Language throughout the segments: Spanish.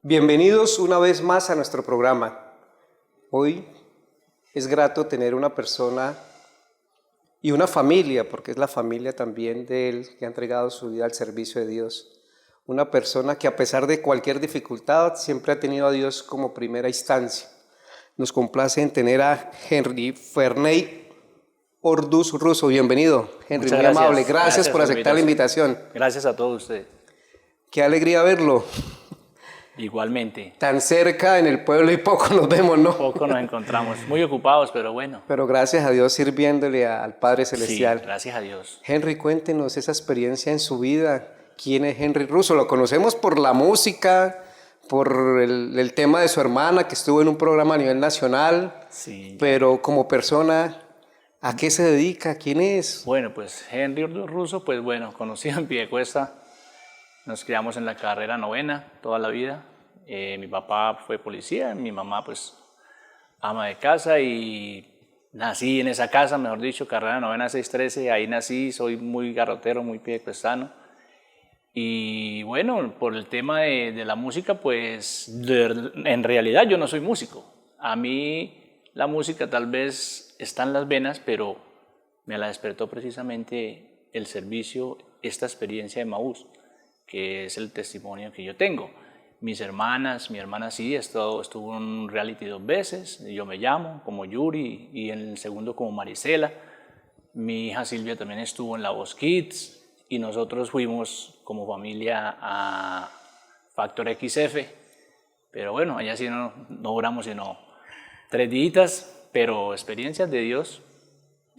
Bienvenidos una vez más a nuestro programa. Hoy es grato tener una persona y una familia, porque es la familia también de él que ha entregado su vida al servicio de Dios. Una persona que a pesar de cualquier dificultad siempre ha tenido a Dios como primera instancia. Nos complace en tener a Henry Ferney Orduz Russo. Bienvenido, Henry, Muchas muy gracias. amable. Gracias por aceptar la invitación. Gracias a todos ustedes. Qué alegría verlo. Igualmente. Tan cerca en el pueblo y poco nos vemos, ¿no? Poco nos encontramos, muy ocupados, pero bueno. Pero gracias a Dios sirviéndole al Padre Celestial. Sí, gracias a Dios. Henry, cuéntenos esa experiencia en su vida. ¿Quién es Henry Russo? Lo conocemos por la música, por el tema de su hermana que estuvo en un programa a nivel nacional. Sí. Pero como persona, ¿a qué se dedica? ¿Quién es? Bueno, pues Henry Russo, pues bueno, conocido en Piedecuesta. Nos criamos en la carrera novena toda la vida. Mi papá fue policía, mi mamá pues ama de casa y nací en esa casa, mejor dicho, carrera novena 613, ahí nací, soy muy garrotero, muy piedecuestano. Y bueno, por el tema de la música, pues en realidad yo no soy músico. A mí la música tal vez está en las venas, pero me la despertó precisamente el servicio, esta experiencia de Emaús, que es el testimonio que yo tengo. Mi hermana sí, estuvo en un reality 2 veces, yo me llamo como Yuri y en el segundo como Marisela. Mi hija Silvia también estuvo en La Voz Kids y nosotros fuimos como familia a Factor XF, pero bueno, allá sí no duramos sino 3 días, pero experiencias de Dios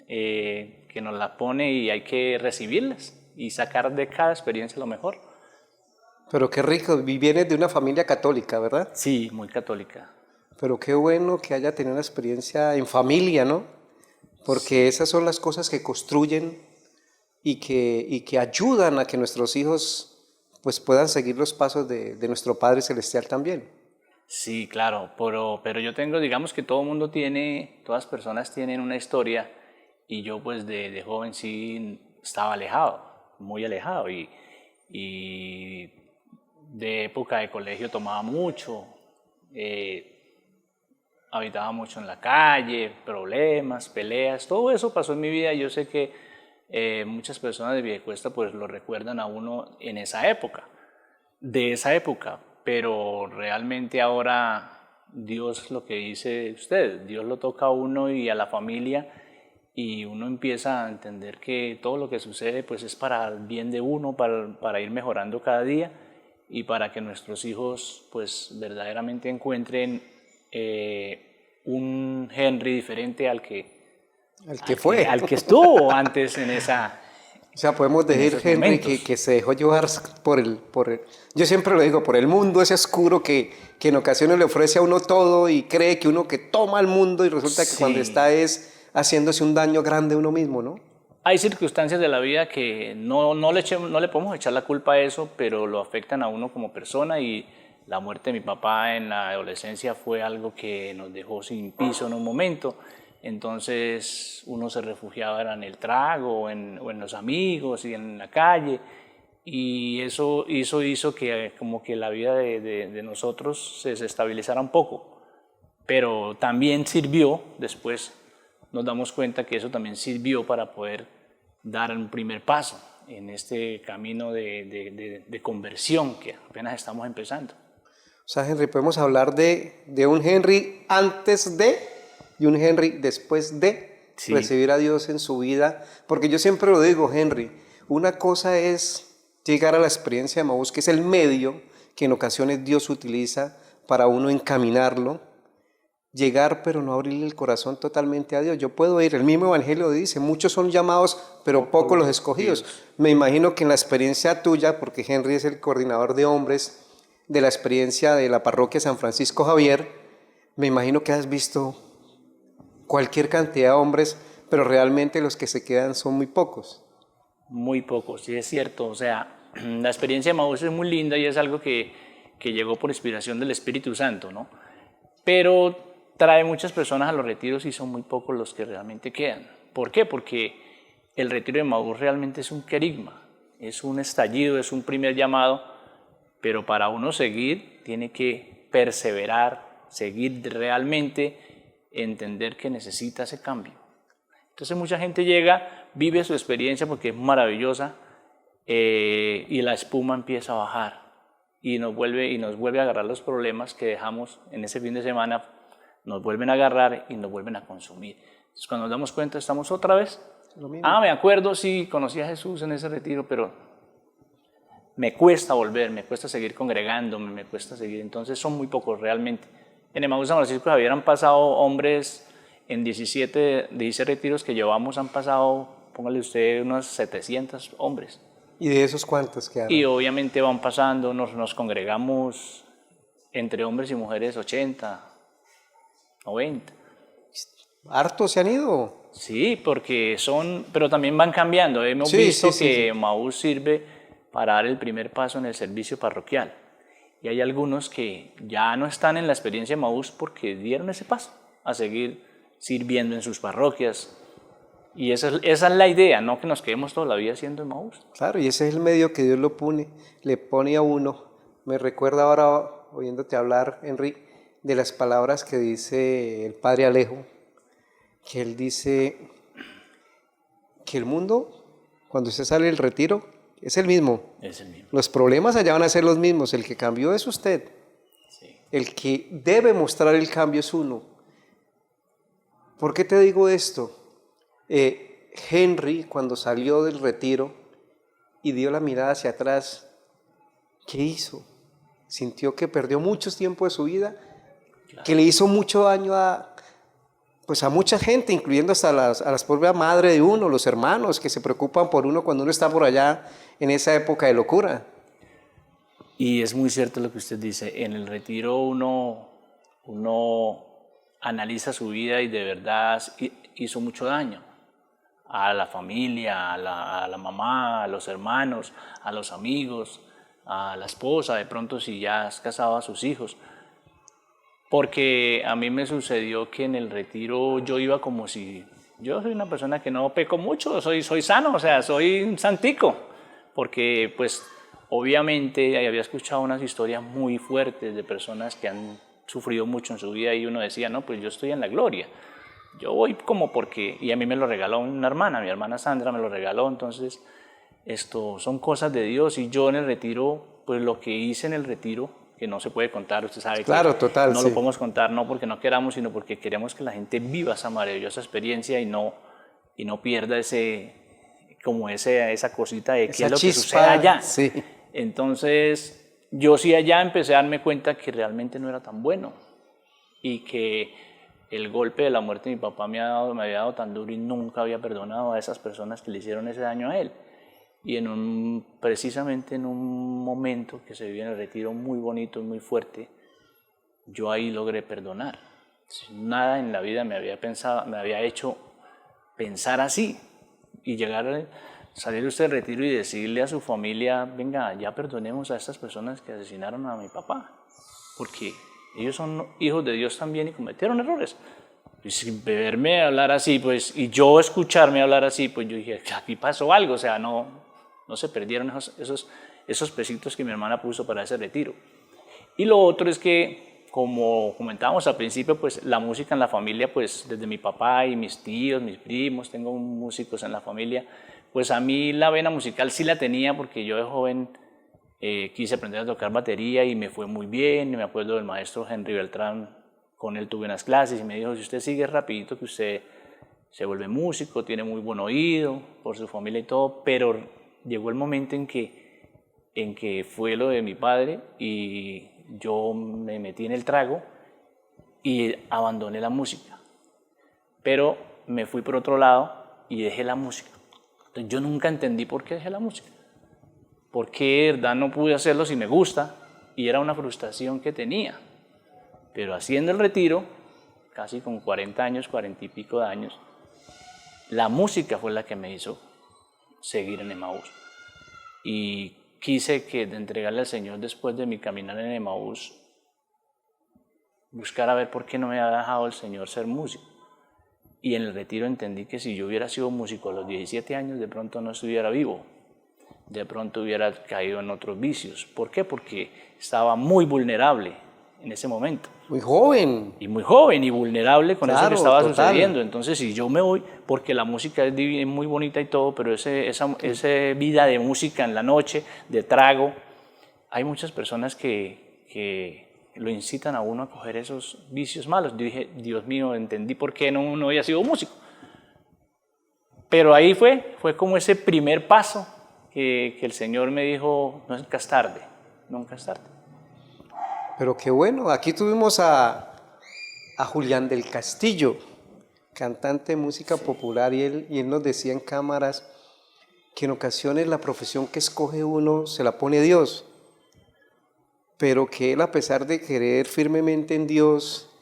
que nos la pone y hay que recibirlas y sacar de cada experiencia lo mejor. Pero qué rico, vienes de una familia católica, ¿verdad? Sí, muy católica. Pero qué bueno que haya tenido una experiencia en familia, ¿no? Porque esas son las cosas que construyen y que ayudan a que nuestros hijos pues, puedan seguir los pasos de nuestro Padre Celestial también. Sí, claro, pero yo tengo, digamos que todo el mundo tiene, todas personas tienen una historia y yo pues de joven sí estaba alejado, muy alejado y de época de colegio tomaba mucho, habitaba mucho en la calle, problemas, peleas, todo eso pasó en mi vida. Yo sé que muchas personas de Piedecuesta pues lo recuerdan a uno en esa época, de esa época, pero realmente ahora Dios, lo que dice usted, Dios lo toca a uno y a la familia y uno empieza a entender que todo lo que sucede pues es para el bien de uno, para ir mejorando cada día y para que nuestros hijos pues verdaderamente encuentren un Henry diferente al que fue. al que estuvo antes en esa. O sea, podemos decir, Henry, que se dejó llevar yo siempre lo digo, por el mundo ese oscuro que en ocasiones le ofrece a uno todo y cree que uno que toma el mundo y resulta que cuando está es haciéndose un daño grande a uno mismo, ¿no? Hay circunstancias de la vida que no le podemos echar la culpa a eso, pero lo afectan a uno como persona y la muerte de mi papá en la adolescencia fue algo que nos dejó sin piso en un momento. Entonces uno se refugiaba en el trago o en los amigos y en la calle y eso hizo que como que la vida de nosotros se estabilizara un poco, pero también sirvió, después nos damos cuenta que eso también sirvió para poder dar un primer paso en este camino de conversión que apenas estamos empezando. O sea, Henry, podemos hablar de un Henry antes de y un Henry después de recibir a Dios en su vida. Porque yo siempre lo digo, Henry, una cosa es llegar a la experiencia de Emaús, que es el medio que en ocasiones Dios utiliza para uno encaminarlo, llegar pero no abrirle el corazón totalmente a Dios. Yo puedo ir, el mismo Evangelio dice, muchos son llamados, pero pocos los escogidos. Me imagino que en la experiencia tuya, porque Henry es el coordinador de hombres de la experiencia de la parroquia San Francisco Javier, me imagino que has visto cualquier cantidad de hombres, pero realmente los que se quedan son muy pocos. Muy pocos, sí es cierto. O sea, la experiencia de Emaús es muy linda y es algo que llegó por inspiración del Espíritu Santo, ¿no? Pero trae muchas personas a los retiros y son muy pocos los que realmente quedan. ¿Por qué? Porque el retiro de Emaús realmente es un querigma, es un estallido, es un primer llamado, pero para uno seguir tiene que perseverar, seguir realmente, entender que necesita ese cambio. Entonces mucha gente llega, vive su experiencia porque es maravillosa y la espuma empieza a bajar y nos vuelve a agarrar los problemas que dejamos en ese fin de semana, nos vuelven a agarrar y nos vuelven a consumir. Entonces cuando nos damos cuenta estamos otra vez. Me acuerdo, sí, conocí a Jesús en ese retiro, pero me cuesta volver, me cuesta seguir congregándome, me cuesta seguir. Entonces son muy pocos realmente. En Emaús San Francisco Javier han pasado hombres, en 17 retiros que llevamos han pasado, póngale usted, unos 700 hombres. ¿Y de esos cuántos quedaron? Y obviamente van pasando, nos congregamos entre hombres y mujeres 80, 90. ¿Hartos se han ido? Sí, porque pero también van cambiando. Hemos visto que Emaús sirve para dar el primer paso en el servicio parroquial. Y hay algunos que ya no están en la experiencia de Emaús porque dieron ese paso a seguir sirviendo en sus parroquias. Y esa es la idea, no que nos quedemos toda la vida haciendo Emaús. Claro, y ese es el medio que Dios le pone a uno. Me recuerda ahora, oyéndote hablar, Henry, de las palabras que dice el Padre Alejo, que él dice que el mundo, cuando usted sale del retiro, es el mismo. Es el mismo. Los problemas allá van a ser los mismos. El que cambió es usted. Sí. El que debe mostrar el cambio es uno. ¿Por qué te digo esto? Henry, cuando salió del retiro y dio la mirada hacia atrás, ¿qué hizo? Sintió que perdió mucho tiempo de su vida, claro, que le hizo mucho daño a mucha gente, incluyendo hasta a las propias madres de uno, los hermanos que se preocupan por uno cuando uno está por allá en esa época de locura. Y es muy cierto lo que usted dice, en el retiro uno analiza su vida y de verdad hizo mucho daño a la familia, a la mamá, a los hermanos, a los amigos, a la esposa, de pronto si ya has casado a sus hijos. Porque a mí me sucedió que en el retiro yo iba como si... Yo soy una persona que no peco mucho, soy sano, o sea, soy un santico. Porque pues obviamente había escuchado unas historias muy fuertes de personas que han sufrido mucho en su vida y uno decía, no, pues yo estoy en la gloria. Yo voy como porque... Y a mí me lo regaló una hermana, mi hermana Sandra me lo regaló, entonces esto son cosas de Dios. Y yo en el retiro, pues lo que hice en el retiro, que no se puede contar, usted sabe, claro, que total, no sí, lo podemos contar, no porque no queramos, sino porque queremos que la gente viva esa maravillosa experiencia y no pierda esa cosita de qué es lo que sucede allá. Sí. Entonces, yo sí allá empecé a darme cuenta que realmente no era tan bueno y que el golpe de la muerte de mi papá me había dado tan duro y nunca había perdonado a esas personas que le hicieron ese daño a él. Y precisamente en un momento que se vivía en el retiro muy bonito y muy fuerte, yo ahí logré perdonar. Nada en la vida me había hecho pensar así. Y salir usted del retiro y decirle a su familia, venga, ya perdonemos a estas personas que asesinaron a mi papá, porque ellos son hijos de Dios también y cometieron errores. Y sin verme hablar así, pues, y yo escucharme hablar así, pues yo dije, aquí pasó algo, o sea, no se perdieron esos pesitos que mi hermana puso para ese retiro. Y lo otro es que, como comentábamos al principio, pues la música en la familia, pues desde mi papá y mis tíos, mis primos, tengo músicos en la familia, pues a mí la vena musical sí la tenía porque yo de joven quise aprender a tocar batería y me fue muy bien. Me acuerdo del maestro Henry Beltrán, con él tuve unas clases y me dijo, si usted sigue rapidito que usted se vuelve músico, tiene muy buen oído por su familia y todo, pero llegó el momento en que fue lo de mi padre y yo me metí en el trago y abandoné la música. Pero me fui por otro lado y dejé la música. Entonces yo nunca entendí por qué dejé la música. ¿Por qué de verdad no pude hacerlo si me gusta? Y era una frustración que tenía. Pero haciendo el retiro, casi con 40 años, 40 y pico de años, la música fue la que me hizo seguir en Emaús. Y quise entregarle al Señor después de mi caminar en Emaús, buscar a ver por qué no me había dejado el Señor ser músico. Y en el retiro entendí que si yo hubiera sido músico a los 17 años, de pronto no estuviera vivo. De pronto hubiera caído en otros vicios. ¿Por qué? Porque estaba muy vulnerable en ese momento. Muy joven. Y muy joven y vulnerable con eso que Claro, estaba total. sucediendo. Entonces, si yo me voy, porque la música es muy bonita y todo, pero esa vida de música en la noche, de trago, hay muchas personas que lo incitan a uno a coger esos vicios malos. Yo dije, Dios mío, entendí por qué no había sido músico. Pero ahí fue como ese primer paso que el Señor me dijo, nunca es tarde, nunca es tarde. Pero qué bueno, aquí tuvimos a Julián del Castillo, cantante de música popular, y él nos decía en cámaras que en ocasiones la profesión que escoge uno se la pone Dios, pero que él, a pesar de creer firmemente en Dios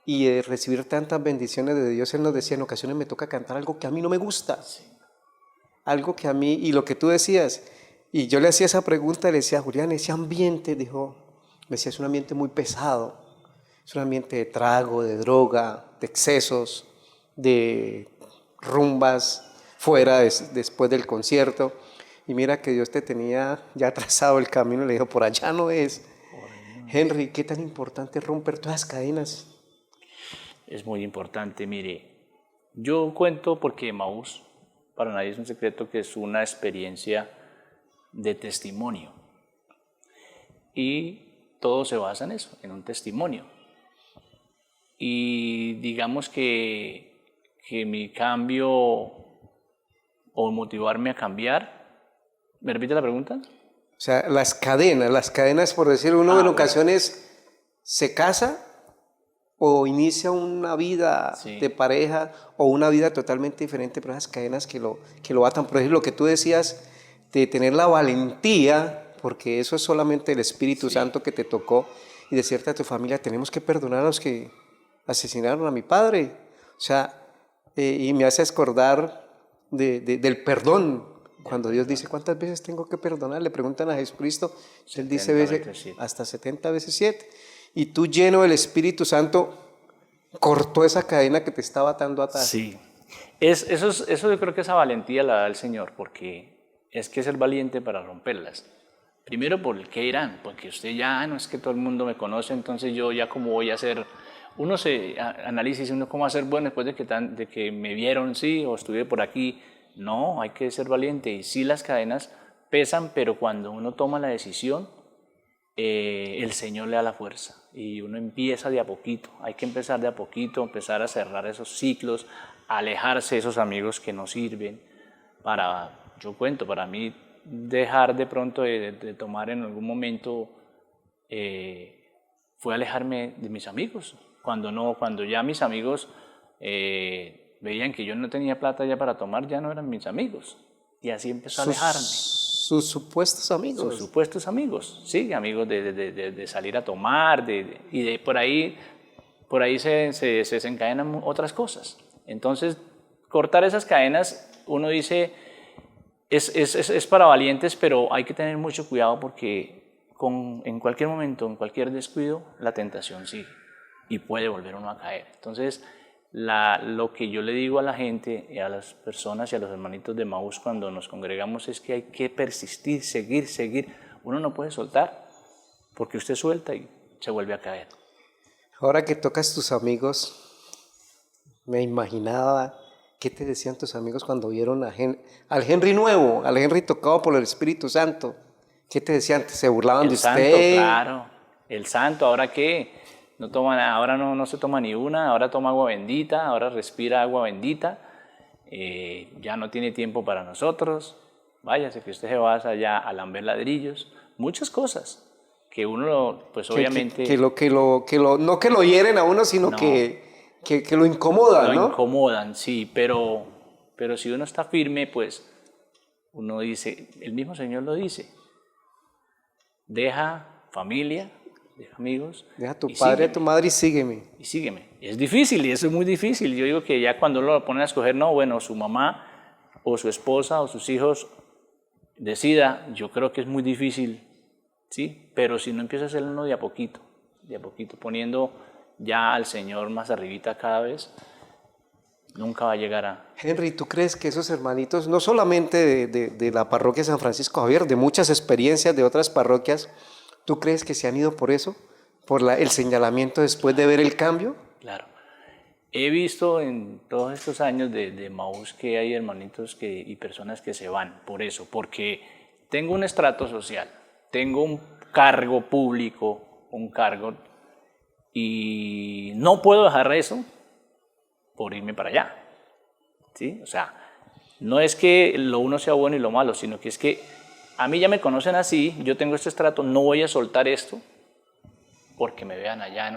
y de recibir tantas bendiciones de Dios, él nos decía, en ocasiones me toca cantar algo que a mí no me gusta, algo que a mí, y lo que tú decías, y yo le hacía esa pregunta, le decía, Julián, ese ambiente, dijo, me decía, es un ambiente muy pesado, es un ambiente de trago, de droga, de excesos, de rumbas fuera después del concierto, y mira que Dios te tenía ya trazado el camino, y le dijo, por allá no es. Henry, ¿qué tan importante es romper todas las cadenas? Es muy importante, mire, yo cuento porque Emaús, para nadie es un secreto que es una experiencia de testimonio. Y todo se basa en eso, en un testimonio. Y digamos que mi cambio o motivarme a cambiar, ¿me repite la pregunta? O sea, las cadenas, por decir, uno en ocasiones se casa o inicia una vida de pareja o una vida totalmente diferente, pero esas cadenas que lo atan. Por ejemplo, lo que tú decías de tener la valentía, porque eso es solamente el Espíritu Santo que te tocó, y decirte a tu familia, tenemos que perdonar a los que asesinaron a mi padre. O sea, y me hace acordar del perdón. Cuando Dios dice, ¿cuántas veces tengo que perdonar? Le preguntan a Jesucristo, Él dice hasta 70 veces 7. Y tú, lleno del Espíritu Santo, cortó esa cadena que te estaba atando atrás. Sí, eso yo creo que esa valentía la da el Señor, porque es que es el valiente para romperlas. Primero por el qué dirán, porque usted ya no es que todo el mundo me conoce, entonces yo ya cómo voy a hacer. Uno se analiza y dice, uno cómo va a ser bueno después de que me vieron, sí, o estuve por aquí. No, hay que ser valiente. Y sí, las cadenas pesan, pero cuando uno toma la decisión, el Señor le da la fuerza. Y uno empieza de a poquito. Hay que empezar de a poquito, empezar a cerrar esos ciclos, alejarse de esos amigos que no sirven. Yo cuento, para mí, dejar de pronto de tomar en algún momento fue alejarme de mis amigos. Cuando ya mis amigos veían que yo no tenía plata ya para tomar, ya no eran mis amigos. Y así empezó a alejarme. Sus supuestos amigos. Sus supuestos amigos, sí, amigos de salir a tomar, y por ahí se desencadenan otras cosas. Entonces, cortar esas cadenas, uno dice, es para valientes, pero hay que tener mucho cuidado porque en cualquier momento, en cualquier descuido, la tentación sigue y puede volver uno a caer. Entonces, lo que yo le digo a la gente, y a las personas y a los hermanitos de Emaús cuando nos congregamos es que hay que persistir, seguir. Uno no puede soltar, porque usted suelta y se vuelve a caer. Ahora que tocas tus amigos, me imaginaba qué te decían tus amigos cuando vieron al Henry nuevo, al Henry tocado por el Espíritu Santo. ¿Qué te decían? ¿Se burlaban de usted? El santo, claro. El santo, ¿ahora qué? Ahora no se toma ni una, ahora toma agua bendita, ahora respira agua bendita, ya no tiene tiempo para nosotros, váyase que usted se va allá a lamber ladrillos, muchas cosas que uno, pues obviamente... no que lo hieren a uno, sino no, que lo incomodan, ¿no? Lo incomodan, sí, pero si uno está firme, pues uno dice, el mismo Señor lo dice, deja familia, deja amigos. Deja a tu padre, a tu madre y sígueme. Y sígueme. Es difícil, y eso es muy difícil. Yo digo que ya cuando lo ponen a escoger, no, bueno, su mamá o su esposa o sus hijos decida, yo creo que es muy difícil, ¿sí? Pero si no empieza a hacerlo uno de a poquito, poniendo ya al Señor más arribita cada vez, nunca va a llegar a... Henry, ¿tú crees que esos hermanitos, no solamente de la parroquia San Francisco Javier, de muchas experiencias de otras parroquias, ¿tú crees que se han ido por eso? ¿Por el señalamiento después de ver el cambio? Claro. He visto en todos estos años de Maús que hay hermanitos y personas que se van por eso, porque tengo un estrato social, tengo un cargo público, un cargo, y no puedo dejar eso por irme para allá. ¿Sí? O sea, no es que lo uno sea bueno y lo malo, sino que es que a mí ya me conocen así, yo tengo este estrato, no voy a soltar esto porque me vean allá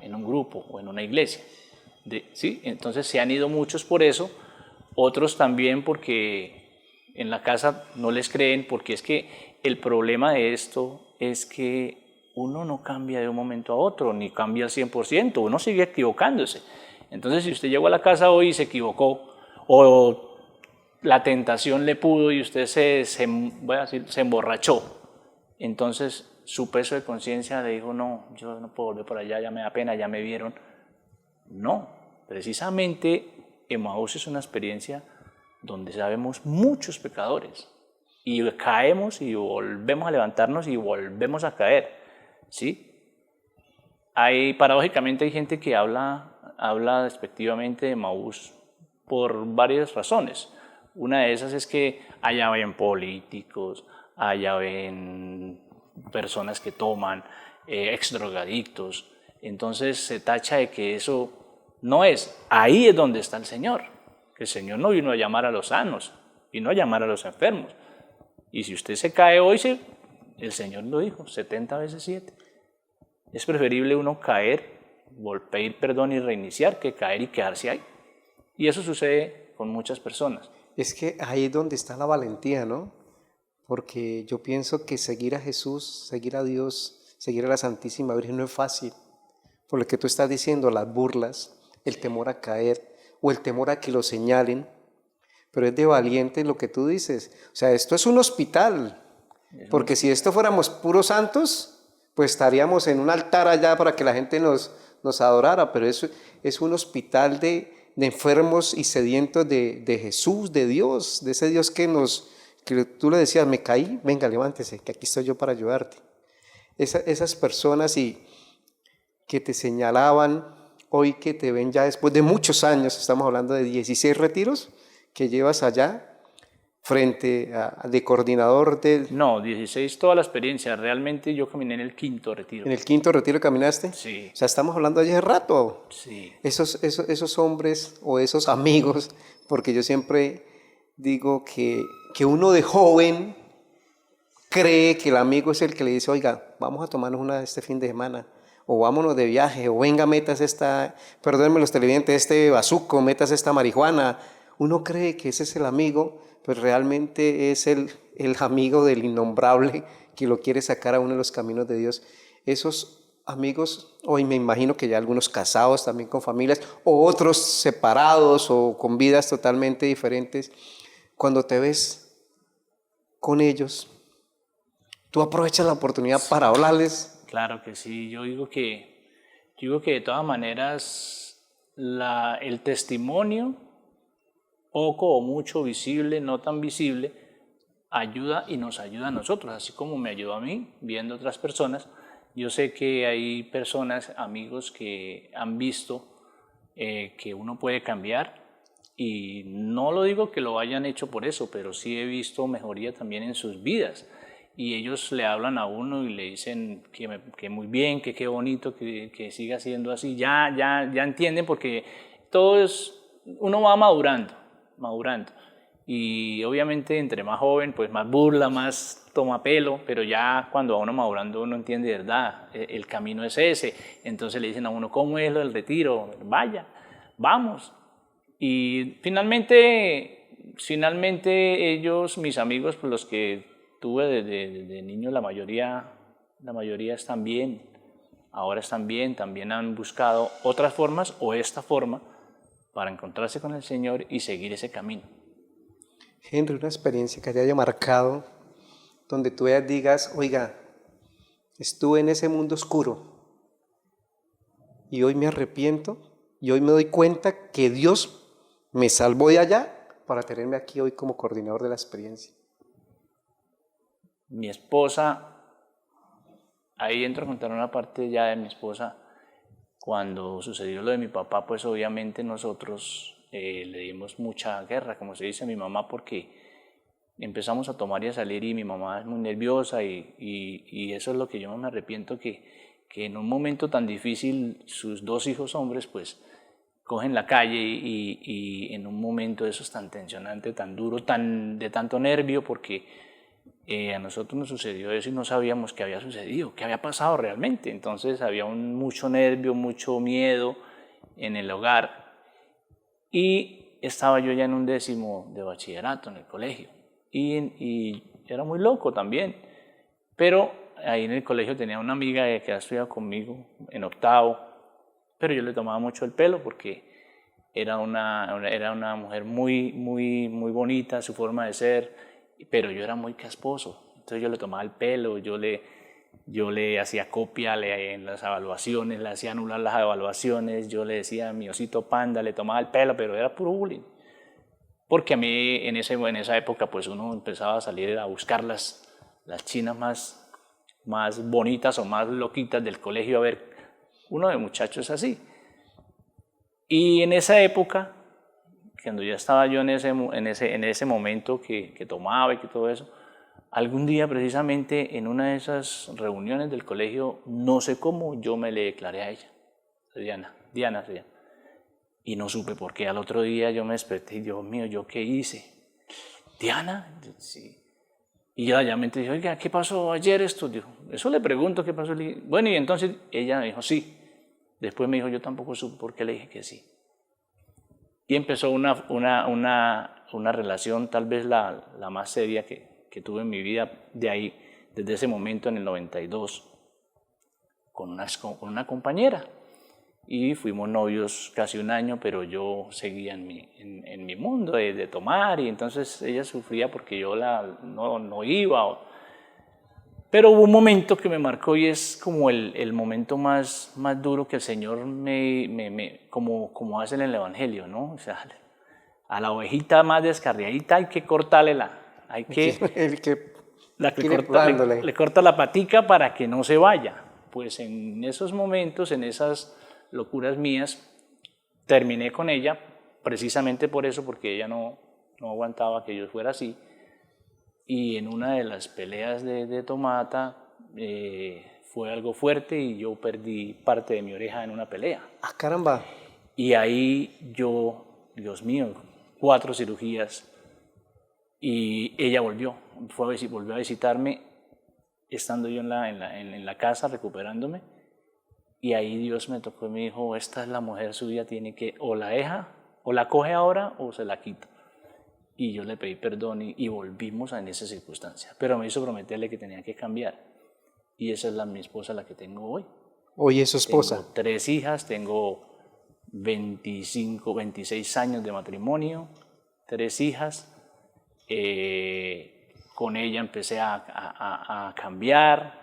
en un grupo o en una iglesia. ¿Sí? Entonces se han ido muchos por eso, otros también porque en la casa no les creen, porque es que el problema de esto es que uno no cambia de un momento a otro, ni cambia al 100%, uno sigue equivocándose. Entonces si usted llegó a la casa hoy y se equivocó, o la tentación le pudo y usted voy a decir, se emborrachó, entonces su peso de conciencia le dijo, no, yo no puedo volver por allá, ya me da pena, ya me vieron. No, precisamente Emmaús es una experiencia donde sabemos muchos pecadores y caemos y volvemos a levantarnos y volvemos a caer, ¿sí? Paradójicamente hay gente que habla despectivamente de Emmaús por varias razones. Una de esas es que allá ven políticos, allá ven personas que toman, exdrogadictos. Entonces se tacha de que eso no es. Ahí es donde está el Señor. Que el Señor no vino a llamar a los sanos, vino a llamar a los enfermos. Y si usted se cae hoy, el Señor lo dijo, 70 veces 7. Es preferible uno caer, pedir perdón y reiniciar que caer y quedarse ahí. Y eso sucede con muchas personas. Es que ahí es donde está la valentía, ¿no? Porque yo pienso que seguir a Jesús, seguir a Dios, seguir a la Santísima Virgen no es fácil. Por lo que tú estás diciendo, las burlas, el temor a caer o el temor a que lo señalen, pero es de valiente lo que tú dices. O sea, esto es un hospital, porque si esto fuéramos puros santos, pues estaríamos en un altar allá para que la gente nos adorara, pero eso es un hospital de enfermos y sedientos de Jesús, de Dios, de ese Dios que tú le decías, me caí, venga, levántese, que aquí estoy yo para ayudarte. Esas personas que te señalaban, hoy que te ven ya después de muchos años, estamos hablando de 16 retiros que llevas allá, frente de coordinador del... No, 16 toda la experiencia, realmente yo caminé en el 5º retiro. ¿En el 5º retiro caminaste? Sí. O sea, estamos hablando de hace rato. Sí. Esos hombres o esos amigos, porque yo siempre digo que uno de joven cree que el amigo es el que le dice, oiga, vamos a tomarnos una este fin de semana, o vámonos de viaje, o venga, metas perdónenme los televidentes, este bazuco, metas esta marihuana. Uno cree que ese es el amigo, pero realmente es el amigo del innombrable que lo quiere sacar a uno de los caminos de Dios. Esos amigos, hoy me imagino que ya algunos casados también con familias, o otros separados o con vidas totalmente diferentes, cuando te ves con ellos, tú aprovechas la oportunidad para hablarles. Claro que sí, yo digo que de todas maneras el testimonio, poco o mucho visible, no tan visible, ayuda y nos ayuda a nosotros, así como me ayudó a mí viendo otras personas. Yo sé que hay personas, amigos que han visto que uno puede cambiar, y no lo digo que lo hayan hecho por eso, pero sí he visto mejoría también en sus vidas. Y ellos le hablan a uno y le dicen que muy bien, que qué bonito, que siga siendo así. Ya entienden, porque uno va madurando. Y obviamente entre más joven, pues más burla, más toma pelo, pero ya cuando va uno madurando uno entiende, ¿verdad? El camino es ese. Entonces le dicen a uno, ¿cómo es lo del retiro? Vaya, vamos. Y finalmente ellos, mis amigos, pues los que tuve desde niño, la mayoría están bien, ahora están bien, también han buscado otras formas o esta forma para encontrarse con el Señor y seguir ese camino. Henry, una experiencia que te haya marcado, donde tú digas, oiga, estuve en ese mundo oscuro y hoy me arrepiento y hoy me doy cuenta que Dios me salvo de allá para tenerme aquí hoy como coordinador de la experiencia? Mi esposa, ahí entro a contar una parte ya de mi esposa. Cuando sucedió lo de mi papá, pues obviamente nosotros le dimos mucha guerra, como se dice a mi mamá, porque empezamos a tomar y a salir y mi mamá es muy nerviosa y eso es lo que yo me arrepiento, que en un momento tan difícil sus dos hijos hombres pues cogen la calle y en un momento de eso es tan tensionante, tan duro, de tanto nervio, porque a nosotros nos sucedió eso y no sabíamos qué había sucedido, qué había pasado realmente. Entonces había mucho nervio, mucho miedo en el hogar. Y estaba yo ya en un 10º de bachillerato en el colegio. Y era muy loco también. Pero ahí en el colegio tenía una amiga que había estudiado conmigo en 8º. Pero yo le tomaba mucho el pelo porque era una mujer muy, muy, muy bonita, su forma de ser, pero yo era muy casposo. Entonces yo le tomaba el pelo, yo le hacía copia en las evaluaciones, le hacía anular las evaluaciones, yo le decía mi osito panda, le tomaba el pelo, pero era puro bullying. Porque a mí en esa época pues uno empezaba a salir a buscar las chinas más bonitas o más loquitas del colegio, a ver, uno de muchachos así. Y en esa época, cuando ya estaba yo en ese momento que tomaba y que todo eso, algún día precisamente en una de esas reuniones del colegio, no sé cómo, yo me le declaré a ella, Diana se llama. Y no supe por qué. Al otro día yo me desperté y Dios mío, ¿yo qué hice? ¿Diana? Sí. Y ella me dijo, oiga, ¿qué pasó ayer esto? Dijo, eso le pregunto, ¿qué pasó? Le dije, bueno, y entonces ella me dijo, sí. Después me dijo, yo tampoco supe por qué le dije que sí. Y empezó una relación, tal vez la más seria que tuve en mi vida, de ahí, desde ese momento en el 92, con una compañera. Y fuimos novios casi un año, pero yo seguía en mi mundo de tomar, y entonces ella sufría porque yo no iba. Pero hubo un momento que me marcó y es como el momento más duro que el Señor como hace en el Evangelio, ¿no? O sea, a la ovejita más descarriadita hay que cortarle le corta la patica para que no se vaya. Pues en esos momentos, en esas locuras mías, terminé con ella precisamente por eso, porque ella no aguantaba que yo fuera así. Y en una de las peleas de tomata fue algo fuerte y yo perdí parte de mi oreja en una pelea. ¡Ah, caramba! Y ahí yo, Dios mío, 4 cirugías, y ella volvió a visitarme estando yo en la casa recuperándome, y ahí Dios me tocó y me dijo, esta es la mujer suya, tiene que o la deja, o la coge ahora o se la quita. Y yo le pedí perdón y volvimos en esa circunstancia. Pero me hizo prometerle que tenía que cambiar. Y esa es mi esposa, la que tengo hoy. Hoy es su esposa. Tengo 3 hijas, tengo 26 años de matrimonio, 3 hijas. Con ella empecé a cambiar.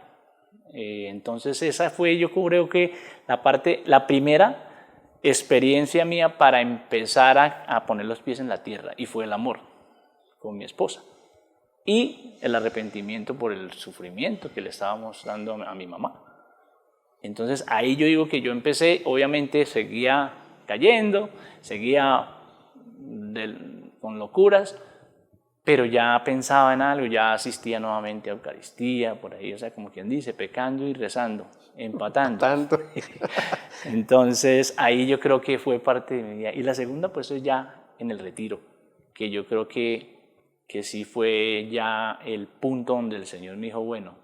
Entonces esa fue, yo creo que la primera experiencia mía para empezar a poner los pies en la tierra, y fue el amor con mi esposa y el arrepentimiento por el sufrimiento que le estábamos dando a mi mamá. Entonces ahí yo digo que yo empecé, obviamente seguía cayendo, seguía con locuras, pero ya pensaba en algo, ya asistía nuevamente a Eucaristía, por ahí, o sea, como quien dice, pecando y rezando, empatando. Tanto. Entonces, ahí yo creo que fue parte de mi vida. Y la segunda, pues, es ya en el retiro, que yo creo que sí fue ya el punto donde el Señor me dijo, bueno,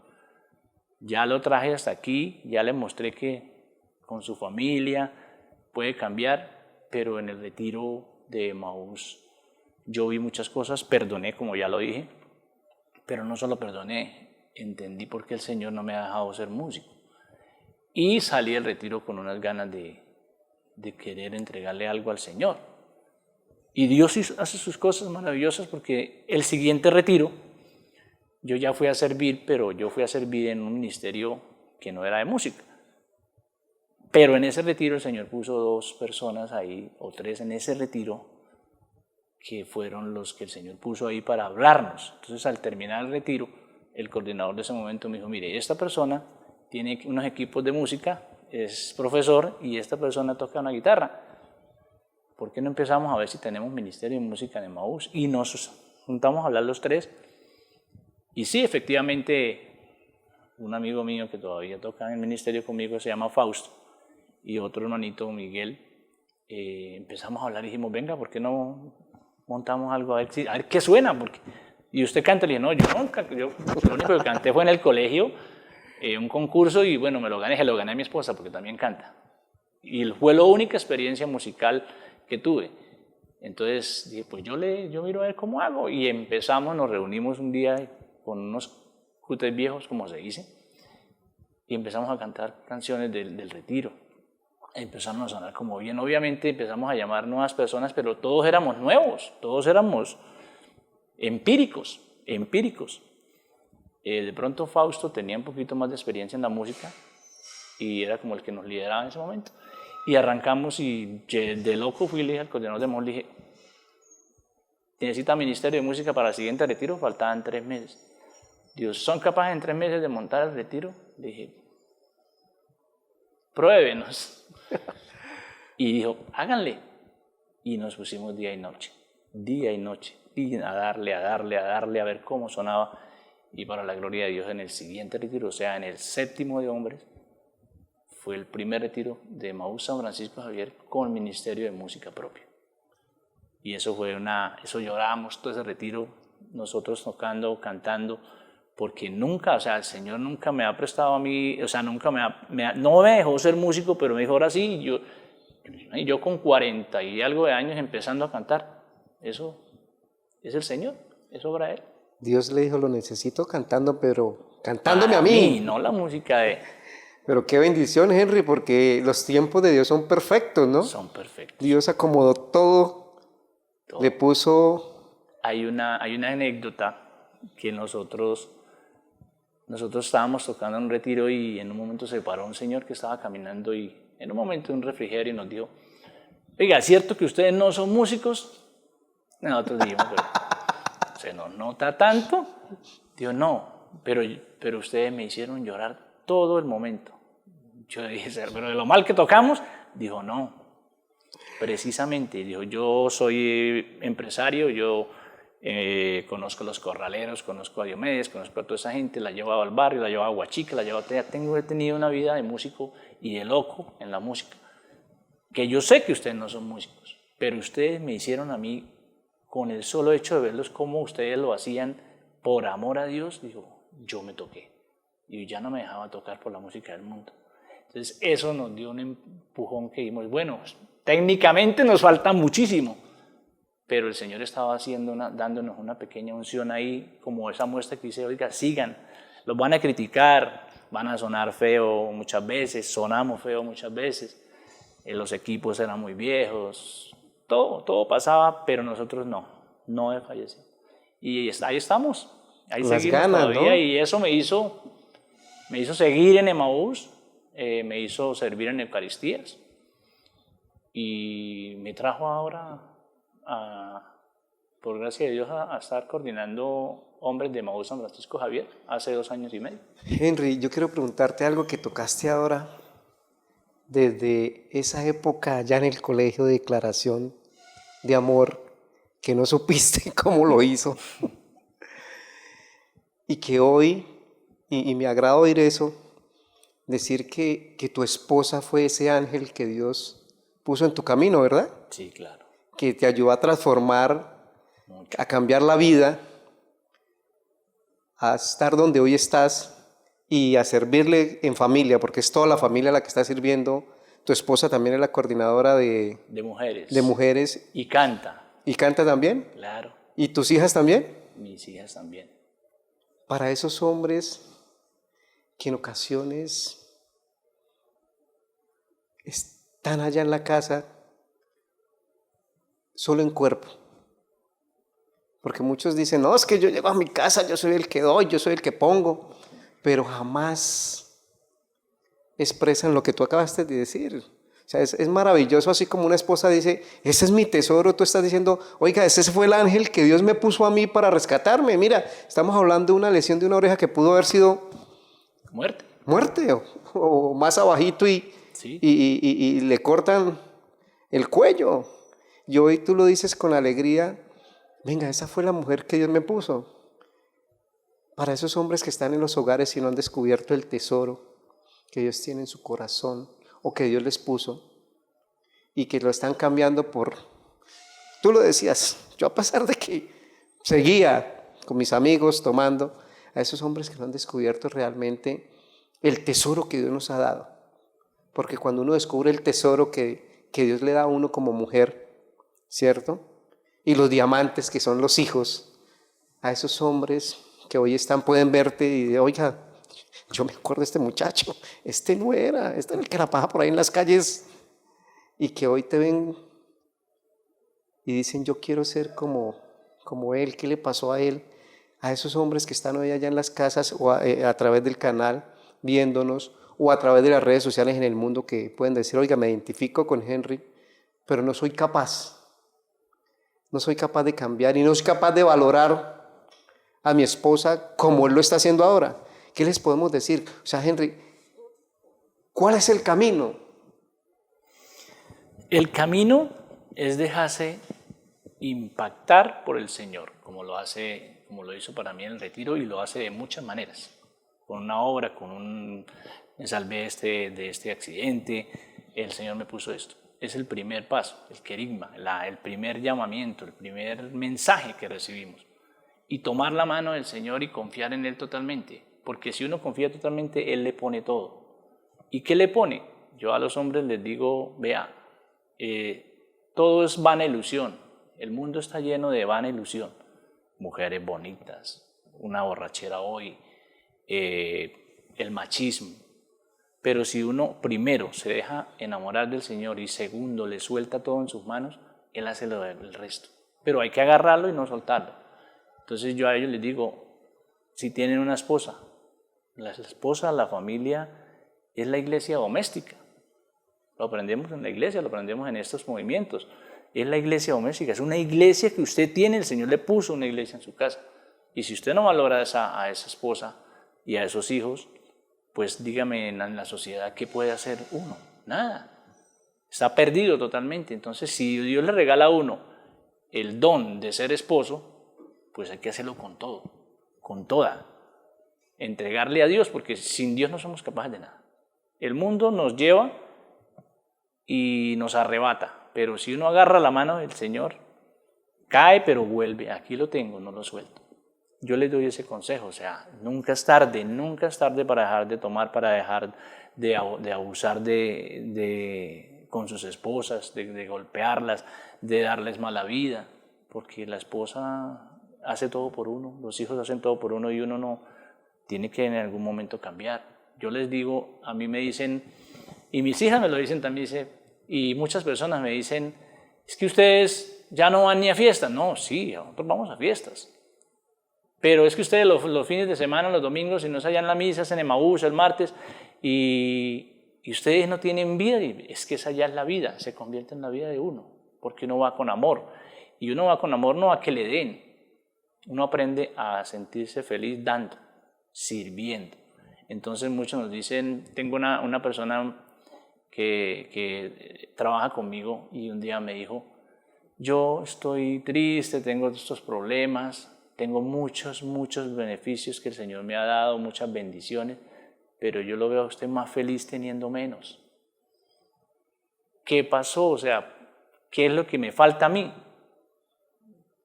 ya lo traje hasta aquí, ya le mostré que con su familia puede cambiar, pero en el retiro de Emaús yo vi muchas cosas, perdoné, como ya lo dije, pero no solo perdoné, entendí por qué el Señor no me ha dejado ser músico. Y salí del retiro con unas ganas de querer entregarle algo al Señor. Y Dios hace sus cosas maravillosas, porque el siguiente retiro, yo ya fui a servir, pero yo fui a servir en un ministerio que no era de música. Pero en ese retiro el Señor puso 2 personas ahí, o 3 en ese retiro, que fueron los que el Señor puso ahí para hablarnos. Entonces, al terminar el retiro, el coordinador de ese momento me dijo, mire, esta persona tiene unos equipos de música, es profesor y esta persona toca una guitarra. ¿Por qué no empezamos a ver si tenemos ministerio de música en Emaús? Y nos juntamos a hablar los tres. Y sí, efectivamente, un amigo mío que todavía toca en el ministerio conmigo se llama Fausto, y otro hermanito, Miguel, empezamos a hablar y dijimos, venga, ¿por qué no montamos algo a ver qué suena? Y usted canta, le dije, no, yo nunca, yo lo único que canté fue en el colegio, un concurso, y bueno, se lo gané a mi esposa porque también canta. Y fue la única experiencia musical que tuve. Entonces dije, pues yo miro a ver cómo hago, y empezamos, nos reunimos un día con unos cúteres viejos, como se dice, y empezamos a cantar canciones del retiro. Empezaron a sonar como bien. Obviamente empezamos a llamar nuevas personas, pero todos éramos nuevos, todos éramos empíricos. De pronto Fausto tenía un poquito más de experiencia en la música y era como el que nos lideraba en ese momento. Y arrancamos, y de loco fui, le dije al coordinador de Emaús, le dije, ¿necesita ministerio de música para el siguiente retiro? Faltaban 3 meses. Dios, ¿son capaces en 3 meses de montar el retiro? Le dije, pruébenos. Y dijo, háganle. Y nos pusimos día y noche, y a darle, a ver cómo sonaba. Y para la gloria de Dios, en el siguiente retiro, o sea, en el 7º de hombres, fue el primer retiro de Emaús San Francisco Javier con ministerio de música propio. Y eso eso llorábamos todo ese retiro, nosotros tocando, cantando, porque nunca, o sea, el Señor nunca me ha prestado a mí, o sea, nunca no me dejó ser músico, pero me dijo, ahora sí, y yo con 40 y algo de años empezando a cantar. Eso es el Señor, es obra de Él. Dios le dijo, lo necesito cantando, pero cantándome a mí. No la música de... Pero qué bendición, Henry, porque los tiempos de Dios son perfectos, ¿no? Son perfectos. Dios acomodó todo. Le puso... Hay una anécdota que nosotros estábamos tocando en un retiro, y en un momento se paró un señor que estaba caminando, y en un momento un refrigerio, y nos dijo, oiga, ¿es cierto que ustedes no son músicos? Nosotros dijimos, pero ¿se nos nota tanto? Dijo, no, pero ustedes me hicieron llorar todo el momento. Yo dije, pero de lo mal que tocamos. Dijo, no, precisamente. Dijo, yo soy empresario, yo conozco los corraleros, conozco a Diomedes, conozco a toda esa gente, la llevaba al barrio, la llevaba a Huachica, he tenido una vida de músico y de loco en la música, que yo sé que ustedes no son músicos, pero ustedes me hicieron a mí, con el solo hecho de verlos como ustedes lo hacían por amor a Dios, dijo, yo me toqué y ya no me dejaba tocar por la música del mundo. Entonces eso nos dio un empujón que dijimos, bueno, técnicamente nos falta muchísimo, pero el Señor estaba dándonos una pequeña unción ahí, como esa muestra que dice, oiga, sigan, los van a criticar, van a sonar feo muchas veces, sonamos feo muchas veces, los equipos eran muy viejos, todo pasaba, pero nosotros no desfallecimos. Y ahí estamos, ahí las seguimos ganas, todavía, ¿no? Y eso me hizo seguir en Emaús, me hizo servir en Eucaristías, y me trajo ahora, por gracia de Dios, a estar coordinando hombres de Emaús San Francisco Javier hace 2 años y medio. Henry, yo quiero preguntarte algo que tocaste ahora, desde esa época allá en el colegio de declaración de amor, que no supiste cómo lo hizo, y que hoy, y me agrada oír eso, decir que tu esposa fue ese ángel que Dios puso en tu camino, ¿verdad? Sí, claro. Que te ayudó a transformar, a cambiar la vida, a estar donde hoy estás y a servirle en familia, porque es toda la familia la que está sirviendo. Tu esposa también es la coordinadora de mujeres. Y canta. ¿Y canta también? Claro. ¿Y tus hijas también? Mis hijas también. Para esos hombres que en ocasiones están allá en la casa solo en cuerpo. Porque muchos dicen, no, es que yo llego a mi casa, yo soy el que doy, yo soy el que pongo, pero jamás expresan lo que tú acabaste de decir. O sea, es maravilloso, así como una esposa dice, ese es mi tesoro, tú estás diciendo, oiga, ese fue el ángel que Dios me puso a mí para rescatarme. Mira, estamos hablando de una lesión de una oreja que pudo haber sido muerte o más abajito Sí. y le cortan el cuello. Y hoy tú lo dices con alegría, venga, esa fue la mujer que Dios me puso. Para esos hombres que están en los hogares y no han descubierto el tesoro que Dios tiene en su corazón o que Dios les puso y que lo están cambiando por... Tú lo decías, yo a pesar de que seguía con mis amigos tomando, a esos hombres que no han descubierto realmente el tesoro que Dios nos ha dado. Porque cuando uno descubre el tesoro que Dios le da a uno como mujer, ¿cierto? Y los diamantes que son los hijos, a esos hombres que hoy están, pueden verte y de, oiga, yo me acuerdo de este muchacho, este no era, este era el que la pasa por ahí en las calles y que hoy te ven y dicen, yo quiero ser como él, ¿qué le pasó a él? A esos hombres que están hoy allá en las casas o a través del canal viéndonos o a través de las redes sociales en el mundo que pueden decir, oiga, me identifico con Henry, pero no soy capaz de cambiar y no soy capaz de valorar a mi esposa como él lo está haciendo ahora. ¿Qué les podemos decir? O sea, Henry, ¿cuál es el camino? El camino es dejarse impactar por el Señor, como lo hizo para mí en el retiro y lo hace de muchas maneras. Con una obra, me salvé de este accidente, el Señor me puso esto. Es el primer paso, el querigma, el primer llamamiento, el primer mensaje que recibimos. Y tomar la mano del Señor y confiar en Él totalmente. Porque si uno confía totalmente, Él le pone todo. ¿Y qué le pone? Yo a los hombres les digo, vea, todo es vana ilusión. El mundo está lleno de vana ilusión. Mujeres bonitas, una borrachera hoy, el machismo. Pero si uno primero se deja enamorar del Señor y segundo le suelta todo en sus manos, Él hace el resto. Pero hay que agarrarlo y no soltarlo. Entonces yo a ellos les digo, si tienen una esposa, la esposa, la familia, es la iglesia doméstica. Lo aprendemos en la iglesia, lo aprendemos en estos movimientos. Es la iglesia doméstica, es una iglesia que usted tiene, el Señor le puso una iglesia en su casa. Y si usted no valora a esa esposa y a esos hijos, pues dígame en la sociedad, ¿qué puede hacer uno? Nada. Está perdido totalmente. Entonces, si Dios le regala a uno el don de ser esposo, pues hay que hacerlo con todo, con toda. Entregarle a Dios, porque sin Dios no somos capaces de nada. El mundo nos lleva y nos arrebata, pero si uno agarra la mano del Señor, cae pero vuelve. Aquí lo tengo, no lo suelto. Yo les doy ese consejo, o sea, nunca es tarde para dejar de tomar, para dejar de abusar con sus esposas, de golpearlas, de darles mala vida, porque la esposa hace todo por uno, los hijos hacen todo por uno y uno no tiene que en algún momento cambiar. Yo les digo, a mí me dicen, y mis hijas me lo dicen también, y muchas personas me dicen, es que ustedes ya no van ni a fiestas. No, sí, nosotros vamos a fiestas. Pero es que ustedes los fines de semana, los domingos, si no es allá en la misa, es en Emaús el martes, y ustedes no tienen vida, y es que esa ya es la vida, se convierte en la vida de uno, porque uno va con amor. Y uno va con amor no a que le den, uno aprende a sentirse feliz dando, sirviendo. Entonces muchos nos dicen, tengo una persona que trabaja conmigo y un día me dijo, yo estoy triste, tengo estos problemas, tengo muchos beneficios que el Señor me ha dado, muchas bendiciones, pero yo lo veo a usted más feliz teniendo menos. ¿Qué pasó? O sea, ¿qué es lo que me falta a mí?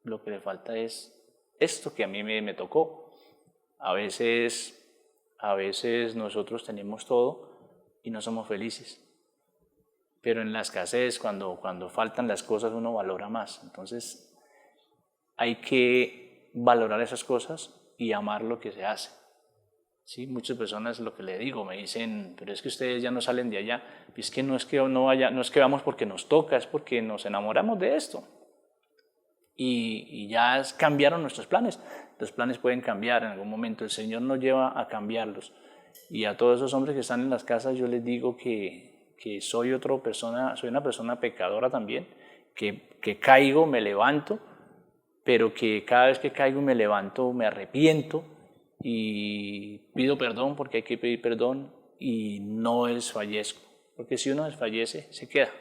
Lo que le falta es esto que a mí me tocó. A veces nosotros tenemos todo y no somos felices. Pero en la escasez, cuando faltan las cosas, uno valora más. Entonces, hay que valorar esas cosas y amar lo que se hace. ¿Sí? Muchas personas, lo que le digo, me dicen, pero es que ustedes ya no salen de allá. Es que no es que vamos porque nos toca, es porque nos enamoramos de esto. Y ya cambiaron nuestros planes. Los planes pueden cambiar en algún momento. El Señor nos lleva a cambiarlos. Y a todos esos hombres que están en las casas, yo les digo que que soy una persona pecadora también, que caigo, me levanto, pero que cada vez que caigo y me levanto me arrepiento y pido perdón porque hay que pedir perdón y no desfallezco, porque si uno desfallece, se queda.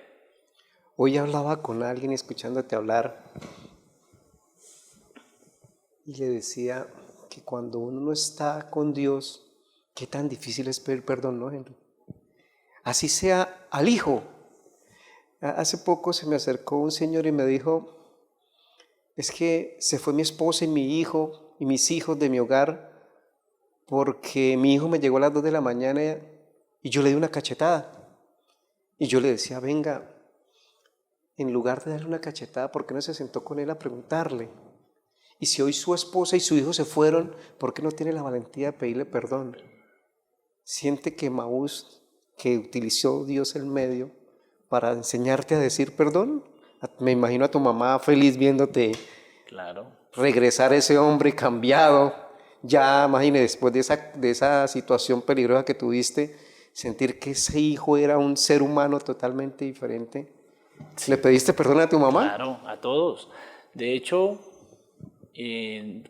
Hoy hablaba con alguien escuchándote hablar y le decía que cuando uno no está con Dios, qué tan difícil es pedir perdón, ¿no, Henry? Así sea al hijo. Hace poco se me acercó un señor y me dijo, es que se fue mi esposa y mi hijo y mis hijos de mi hogar porque mi hijo me llegó a las 2 de la mañana y yo le di una cachetada. Y yo le decía, venga, en lugar de darle una cachetada, ¿por qué no se sentó con él a preguntarle? Y si hoy su esposa y su hijo se fueron, ¿por qué no tiene la valentía de pedirle perdón? Siente que Maús, que utilizó Dios el medio para enseñarte a decir perdón. Me imagino a tu mamá feliz viéndote Claro. regresar ese hombre cambiado. Ya imagine, después de esa situación peligrosa que tuviste, sentir que ese hijo era un ser humano totalmente diferente. Sí. ¿Le pediste perdón a tu mamá? Claro, a todos. De hecho,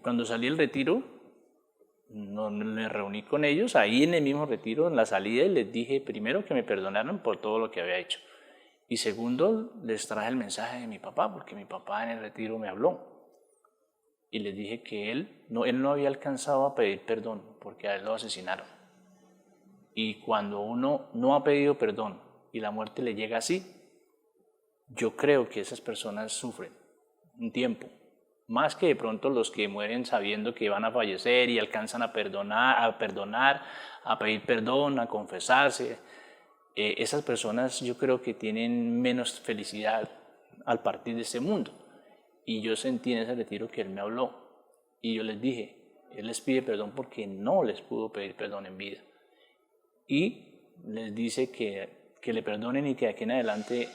cuando salí del retiro, me reuní con ellos ahí en el mismo retiro, en la salida, y les dije primero que me perdonaran por todo lo que había hecho. Y segundo, les traje el mensaje de mi papá, porque mi papá en el retiro me habló. Y les dije que él no había alcanzado a pedir perdón, porque a él lo asesinaron. Y cuando uno no ha pedido perdón y la muerte le llega así, yo creo que esas personas sufren un tiempo, más que de pronto los que mueren sabiendo que van a fallecer y alcanzan a perdonar, a pedir perdón, a confesarse. Esas personas yo creo que tienen menos felicidad al partir de este mundo. Y yo sentí en ese retiro que él me habló y yo les dije, él les pide perdón porque no les pudo pedir perdón en vida. Y les dice que le perdonen y que de aquí en adelante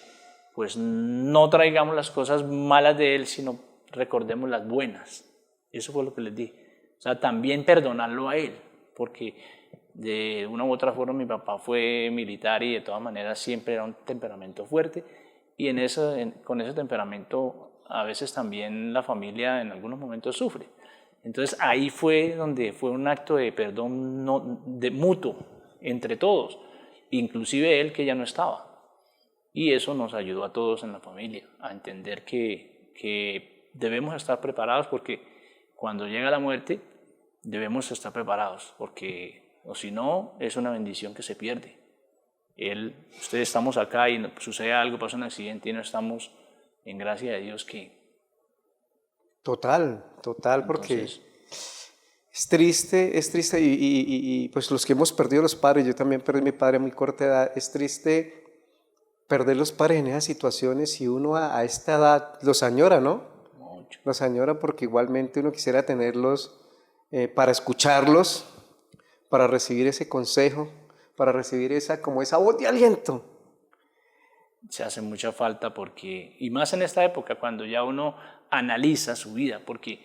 pues no traigamos las cosas malas de él, sino recordemos las buenas. Eso fue lo que les dije. O sea, también perdonarlo a él, porque de una u otra forma mi papá fue militar y de todas maneras siempre era un temperamento fuerte y con ese temperamento a veces también la familia en algunos momentos sufre. Entonces ahí fue donde fue un acto de perdón mutuo entre todos, inclusive él que ya no estaba. Y eso nos ayudó a todos en la familia a entender que debemos estar preparados porque cuando llega la muerte debemos estar preparados porque o si no es una bendición que se pierde. Ustedes estamos acá y sucede algo, pasa un accidente y no estamos en gracia de Dios que... Total, porque es triste y pues los que hemos perdido los padres, yo también perdí a mi padre a muy corta edad, es triste perder los padres en esas situaciones y uno a esta edad los añora, ¿no? Mucho. Los añora porque igualmente uno quisiera tenerlos para escucharlos, para recibir ese consejo, para recibir esa voz de aliento. Se hace mucha falta porque, y más en esta época, cuando ya uno analiza su vida, porque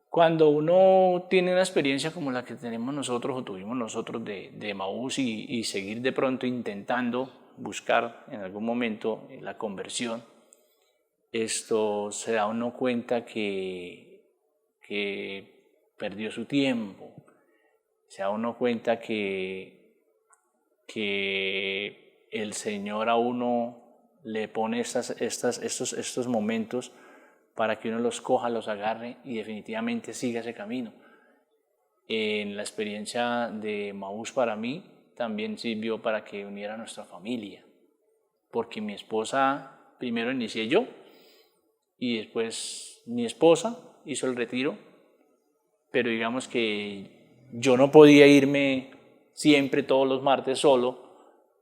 cuando uno tiene una experiencia como la que tenemos nosotros o tuvimos nosotros de Maús y seguir de pronto intentando buscar en algún momento la conversión, esto se da uno cuenta que perdió su tiempo, se da uno cuenta que el Señor a uno le pone estos momentos para que uno los coja, los agarre y definitivamente siga ese camino. En la experiencia de Maús para mí también sirvió para que uniera a nuestra familia, porque mi esposa, primero inicié yo y después mi esposa hizo el retiro, pero digamos que yo no podía irme siempre todos los martes solo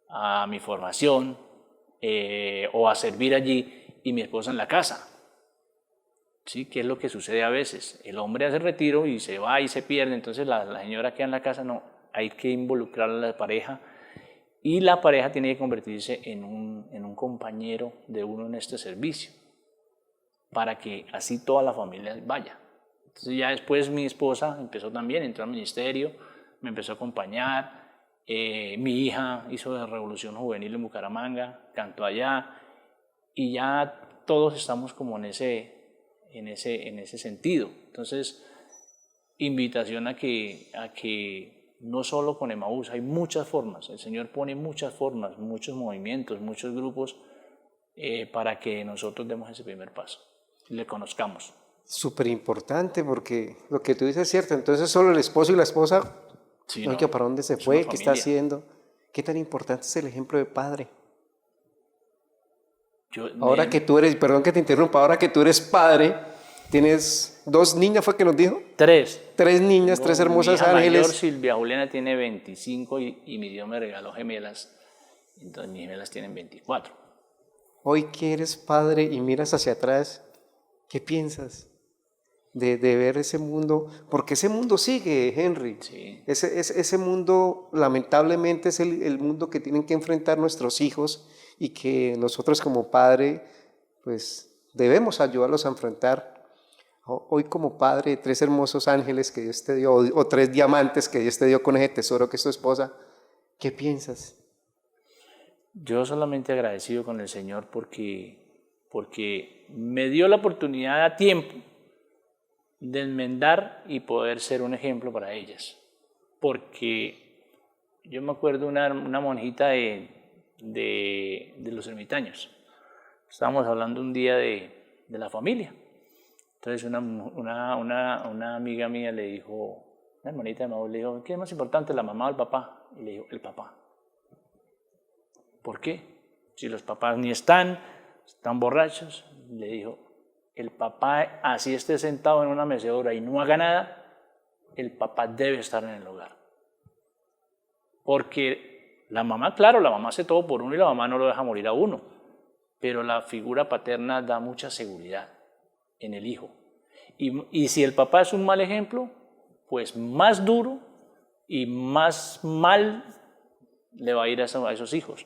a mi formación o a servir allí y mi esposa en la casa. ¿Sí? ¿Qué es lo que sucede a veces? El hombre hace retiro y se va y se pierde, entonces la señora queda en la casa. No, hay que involucrar a la pareja y la pareja tiene que convertirse en un compañero de uno en este servicio para que así toda la familia vaya. Entonces ya después mi esposa empezó también, entró al ministerio, me empezó a acompañar Mi hija hizo la Revolución Juvenil en Bucaramanga, cantó allá, y ya todos estamos como en ese sentido. Entonces, invitación a que no solo con Emaús, hay muchas formas, el Señor pone muchas formas, muchos movimientos, muchos grupos para que nosotros demos ese primer paso, le conozcamos. Súper importante porque lo que tú dices es cierto. Entonces solo el esposo y la esposa, Sí, no, no, ¿para dónde se es una fue? ¿Qué está familia. haciendo? ¿Qué tan importante es el ejemplo de padre? Yo, Ahora que tú eres, perdón que te interrumpa, ahora que tú eres padre, tienes 2 niñas, ¿fue que nos dijo? tres. 3 niñas, Tengo 3 mi hermosas hija mayor, ángeles. Silvia Juliana, tiene 25 y mi Dios me regaló gemelas. Entonces mis gemelas tienen 24. Hoy que eres padre y miras hacia atrás, ¿qué piensas de ver ese mundo? Porque ese mundo sigue, Henry. Sí. Ese mundo, lamentablemente, es el mundo que tienen que enfrentar nuestros hijos y que nosotros como padre, pues debemos ayudarlos a enfrentar. Hoy como padre, 3 hermosos ángeles que Dios te dio, o 3 diamantes que Dios te dio con ese tesoro que es tu esposa, ¿qué piensas? Yo solamente agradecido con el Señor porque me dio la oportunidad a tiempo de enmendar y poder ser un ejemplo para ellas. Porque yo me acuerdo una monjita de los ermitaños. Estábamos hablando un día de la familia. Entonces una amiga mía le dijo, una hermanita de Maús le dijo, ¿qué es más importante, la mamá o el papá? Y le dijo, el papá. ¿Por qué? Si los papás ni están borrachos, le dijo, el papá, así esté sentado en una mecedora y no haga nada, el papá debe estar en el hogar. Porque la mamá, claro, la mamá hace todo por uno y la mamá no lo deja morir a uno, pero la figura paterna da mucha seguridad en el hijo. Y si el papá es un mal ejemplo, pues más duro y más mal le va a ir a esos hijos.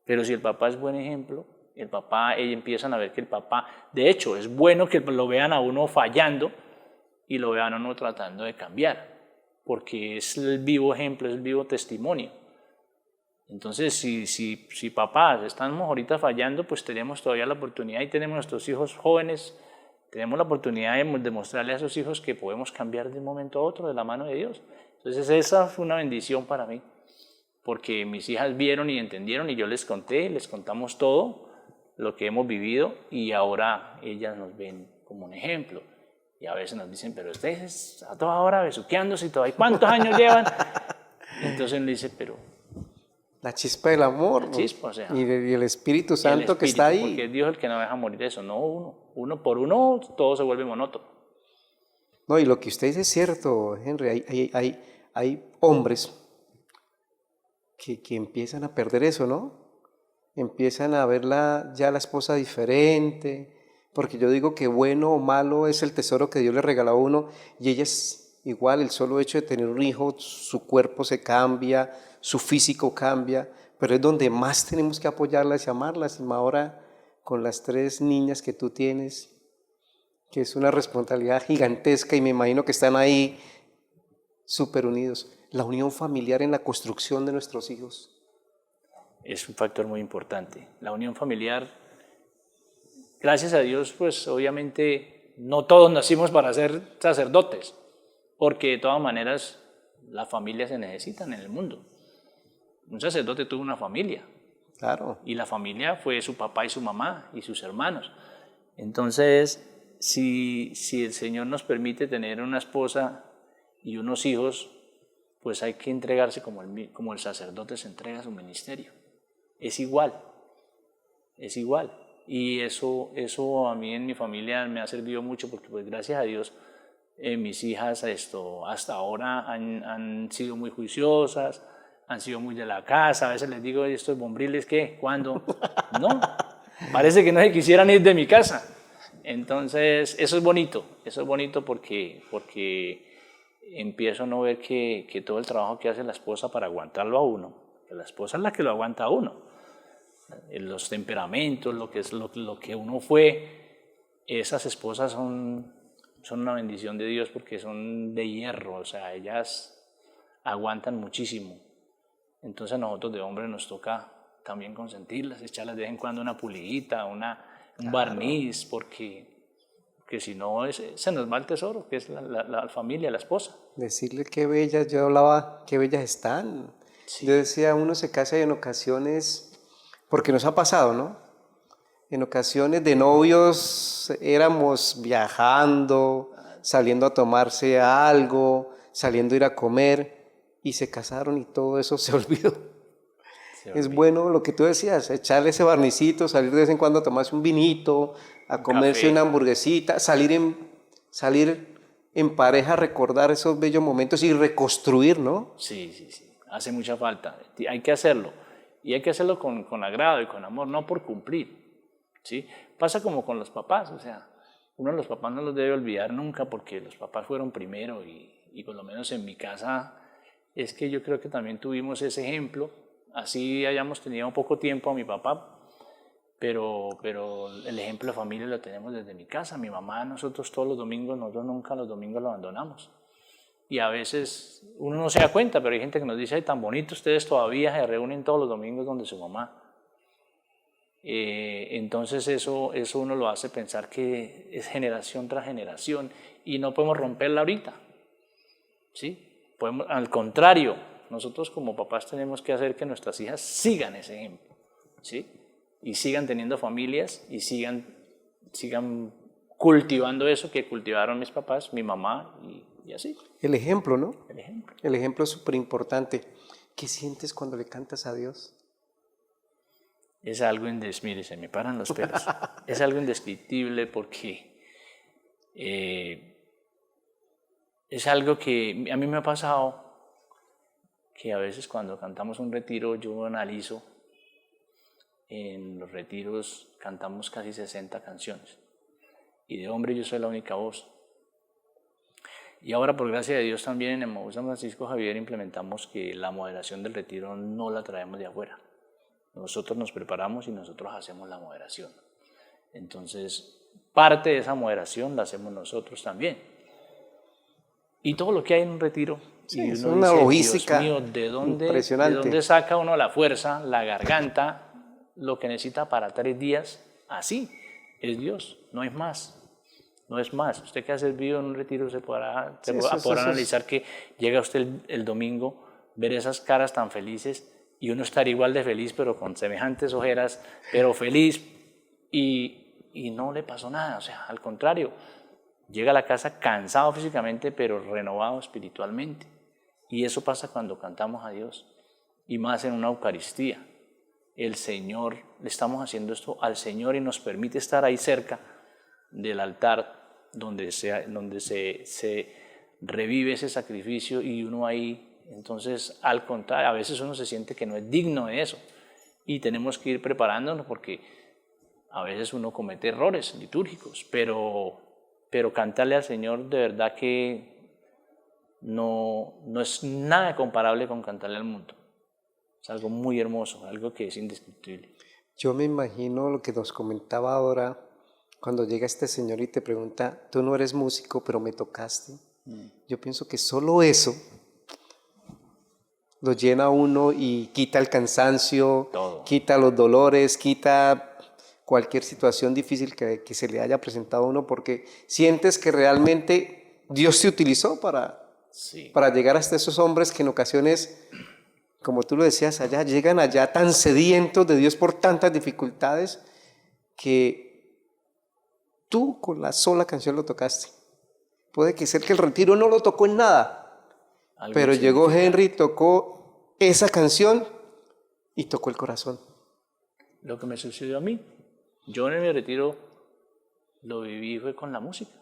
Pero si el papá es buen ejemplo, ellos empiezan a ver que el papá, de hecho, es bueno que lo vean a uno fallando y lo vean a uno tratando de cambiar, porque es el vivo ejemplo, es el vivo testimonio. Entonces, si papás estamos ahorita fallando, pues tenemos todavía la oportunidad y tenemos nuestros hijos jóvenes, tenemos la oportunidad de mostrarle a esos hijos que podemos cambiar de un momento a otro de la mano de Dios. Entonces, esa fue una bendición para mí, porque mis hijas vieron y entendieron y yo les conté, les contamos todo lo que hemos vivido y ahora ellas nos ven como un ejemplo. Y a veces nos dicen, pero ustedes a toda hora besuqueándose y todo, ¿y cuántos años llevan? Entonces uno dice, pero... La chispa del amor, La chispa, o sea, y el Espíritu Santo el que está espíritu, porque ahí. es Dios el que no deja morir eso, no uno. Uno por uno todo se vuelve monótono. No, y lo que usted dice es cierto, Henry. Hay hombres que empiezan a perder eso, ¿no? Empiezan a ver ya la esposa diferente, porque yo digo que bueno o malo es el tesoro que Dios le regaló a uno, y ella es igual, el solo hecho de tener un hijo, su cuerpo se cambia, su físico cambia, pero es donde más tenemos que apoyarlas y amarlas, y más ahora con las 3 niñas que tú tienes, que es una responsabilidad gigantesca, y me imagino que están ahí súper unidos. La unión familiar en la construcción de nuestros hijos. Es un factor muy importante. La unión familiar, gracias a Dios, pues obviamente no todos nacimos para ser sacerdotes, porque de todas maneras las familias se necesitan en el mundo. Un sacerdote tuvo una familia. Claro. Y la familia fue su papá y su mamá y sus hermanos. Entonces, si el Señor nos permite tener una esposa y unos hijos, pues hay que entregarse como el sacerdote se entrega a su ministerio. Es igual. Y eso a mí en mi familia me ha servido mucho porque pues gracias a Dios mis hijas hasta ahora han sido muy juiciosas, han sido muy de la casa. A veces les digo, estos bombriles, ¿qué? ¿Cuándo? No, parece que no se quisieran ir de mi casa. Entonces, eso es bonito porque empiezo a no ver que todo el trabajo que hace la esposa para aguantarlo a uno, que la esposa es la que lo aguanta a uno, los temperamentos, lo que uno fue, esas esposas son una bendición de Dios porque son de hierro, o sea, ellas aguantan muchísimo. Entonces a nosotros de hombres nos toca también consentirlas, echarles de vez en cuando una pulidita, un barniz, porque si no se nos va el tesoro, que es la familia, la esposa. Decirle qué bellas, yo hablaba, qué bellas están. Sí. Yo decía, uno se casa y en ocasiones, porque nos ha pasado, ¿no? En ocasiones de novios éramos viajando, saliendo a tomarse algo, saliendo a ir a comer, y se casaron y todo eso se olvidó. Es bueno lo que tú decías, echarle ese barnicito, salir de vez en cuando a tomarse un vinito, a comerse café. una hamburguesita, salir en pareja, recordar esos bellos momentos y reconstruir, ¿no? Sí, hace mucha falta. Hay que hacerlo. Y hay que hacerlo con agrado y con amor, no por cumplir. ¿Sí? Pasa como con los papás, o sea, uno de los papás no los debe olvidar nunca porque los papás fueron primero y por lo menos en mi casa es que yo creo que también tuvimos ese ejemplo, así hayamos tenido poco tiempo a mi papá, pero el ejemplo de familia lo tenemos desde mi casa, mi mamá, nosotros todos los domingos, nosotros nunca los domingos lo abandonamos. Y a veces uno no se da cuenta, pero hay gente que nos dice, ay, tan bonito, ustedes todavía se reúnen todos los domingos donde su mamá. Entonces eso uno lo hace pensar que es generación tras generación y no podemos romperla ahorita, ¿sí? Al contrario, nosotros como papás tenemos que hacer que nuestras hijas sigan ese ejemplo, ¿sí? Y sigan teniendo familias y sigan cultivando eso que cultivaron mis papás, mi mamá y así. El ejemplo, ¿no? El ejemplo. El ejemplo es súper importante. ¿Qué sientes cuando le cantas a Dios? Es algo indescriptible, se me paran los pelos. Es algo indescriptible porque es algo que a mí me ha pasado que a veces cuando cantamos un retiro yo analizo, en los retiros cantamos casi 60 canciones y de hombre yo soy la única voz. Y ahora por gracia de Dios también en Emmaús San Francisco Javier implementamos que la moderación del retiro no la traemos de afuera. Nosotros nos preparamos y nosotros hacemos la moderación. Entonces, parte de esa moderación la hacemos nosotros también. Y todo lo que hay en un retiro, Sí, y es uno una dice, logística Dios mío, impresionante. ¿de dónde saca uno la fuerza, la garganta, lo que necesita para 3 días? Así, es Dios, no es más. No es más. Usted que ha servido en un retiro se podrá analizar que llega usted el domingo, ver esas caras tan felices y uno estar igual de feliz, pero con semejantes ojeras, pero feliz y no le pasó nada. O sea, al contrario, llega a la casa cansado físicamente, pero renovado espiritualmente. Y eso pasa cuando cantamos a Dios y más en una Eucaristía. El Señor, le estamos haciendo esto al Señor y nos permite estar ahí cerca del altar donde se revive ese sacrificio y uno ahí, entonces al contrario, a veces uno se siente que no es digno de eso y tenemos que ir preparándonos porque a veces uno comete errores litúrgicos, pero cantarle al Señor de verdad que no es nada comparable con cantarle al mundo. Es algo muy hermoso, algo que es indescriptible. Yo me imagino lo que nos comentaba ahora, cuando llega este señor y te pregunta, tú no eres músico, pero me tocaste. Yo pienso que solo eso lo llena a uno y quita el cansancio, Todo. quita los dolores, quita cualquier situación difícil que se le haya presentado a uno, porque sientes que realmente Dios te utilizó para llegar hasta esos hombres que en ocasiones, como tú lo decías allá, llegan allá tan sedientos de Dios por tantas dificultades que tú con la sola canción lo tocaste. Puede que ser que el retiro no lo tocó en nada, pero llegó Henry, tocó esa canción y tocó el corazón. Lo que me sucedió a mí, yo en mi retiro lo viví fue con la música.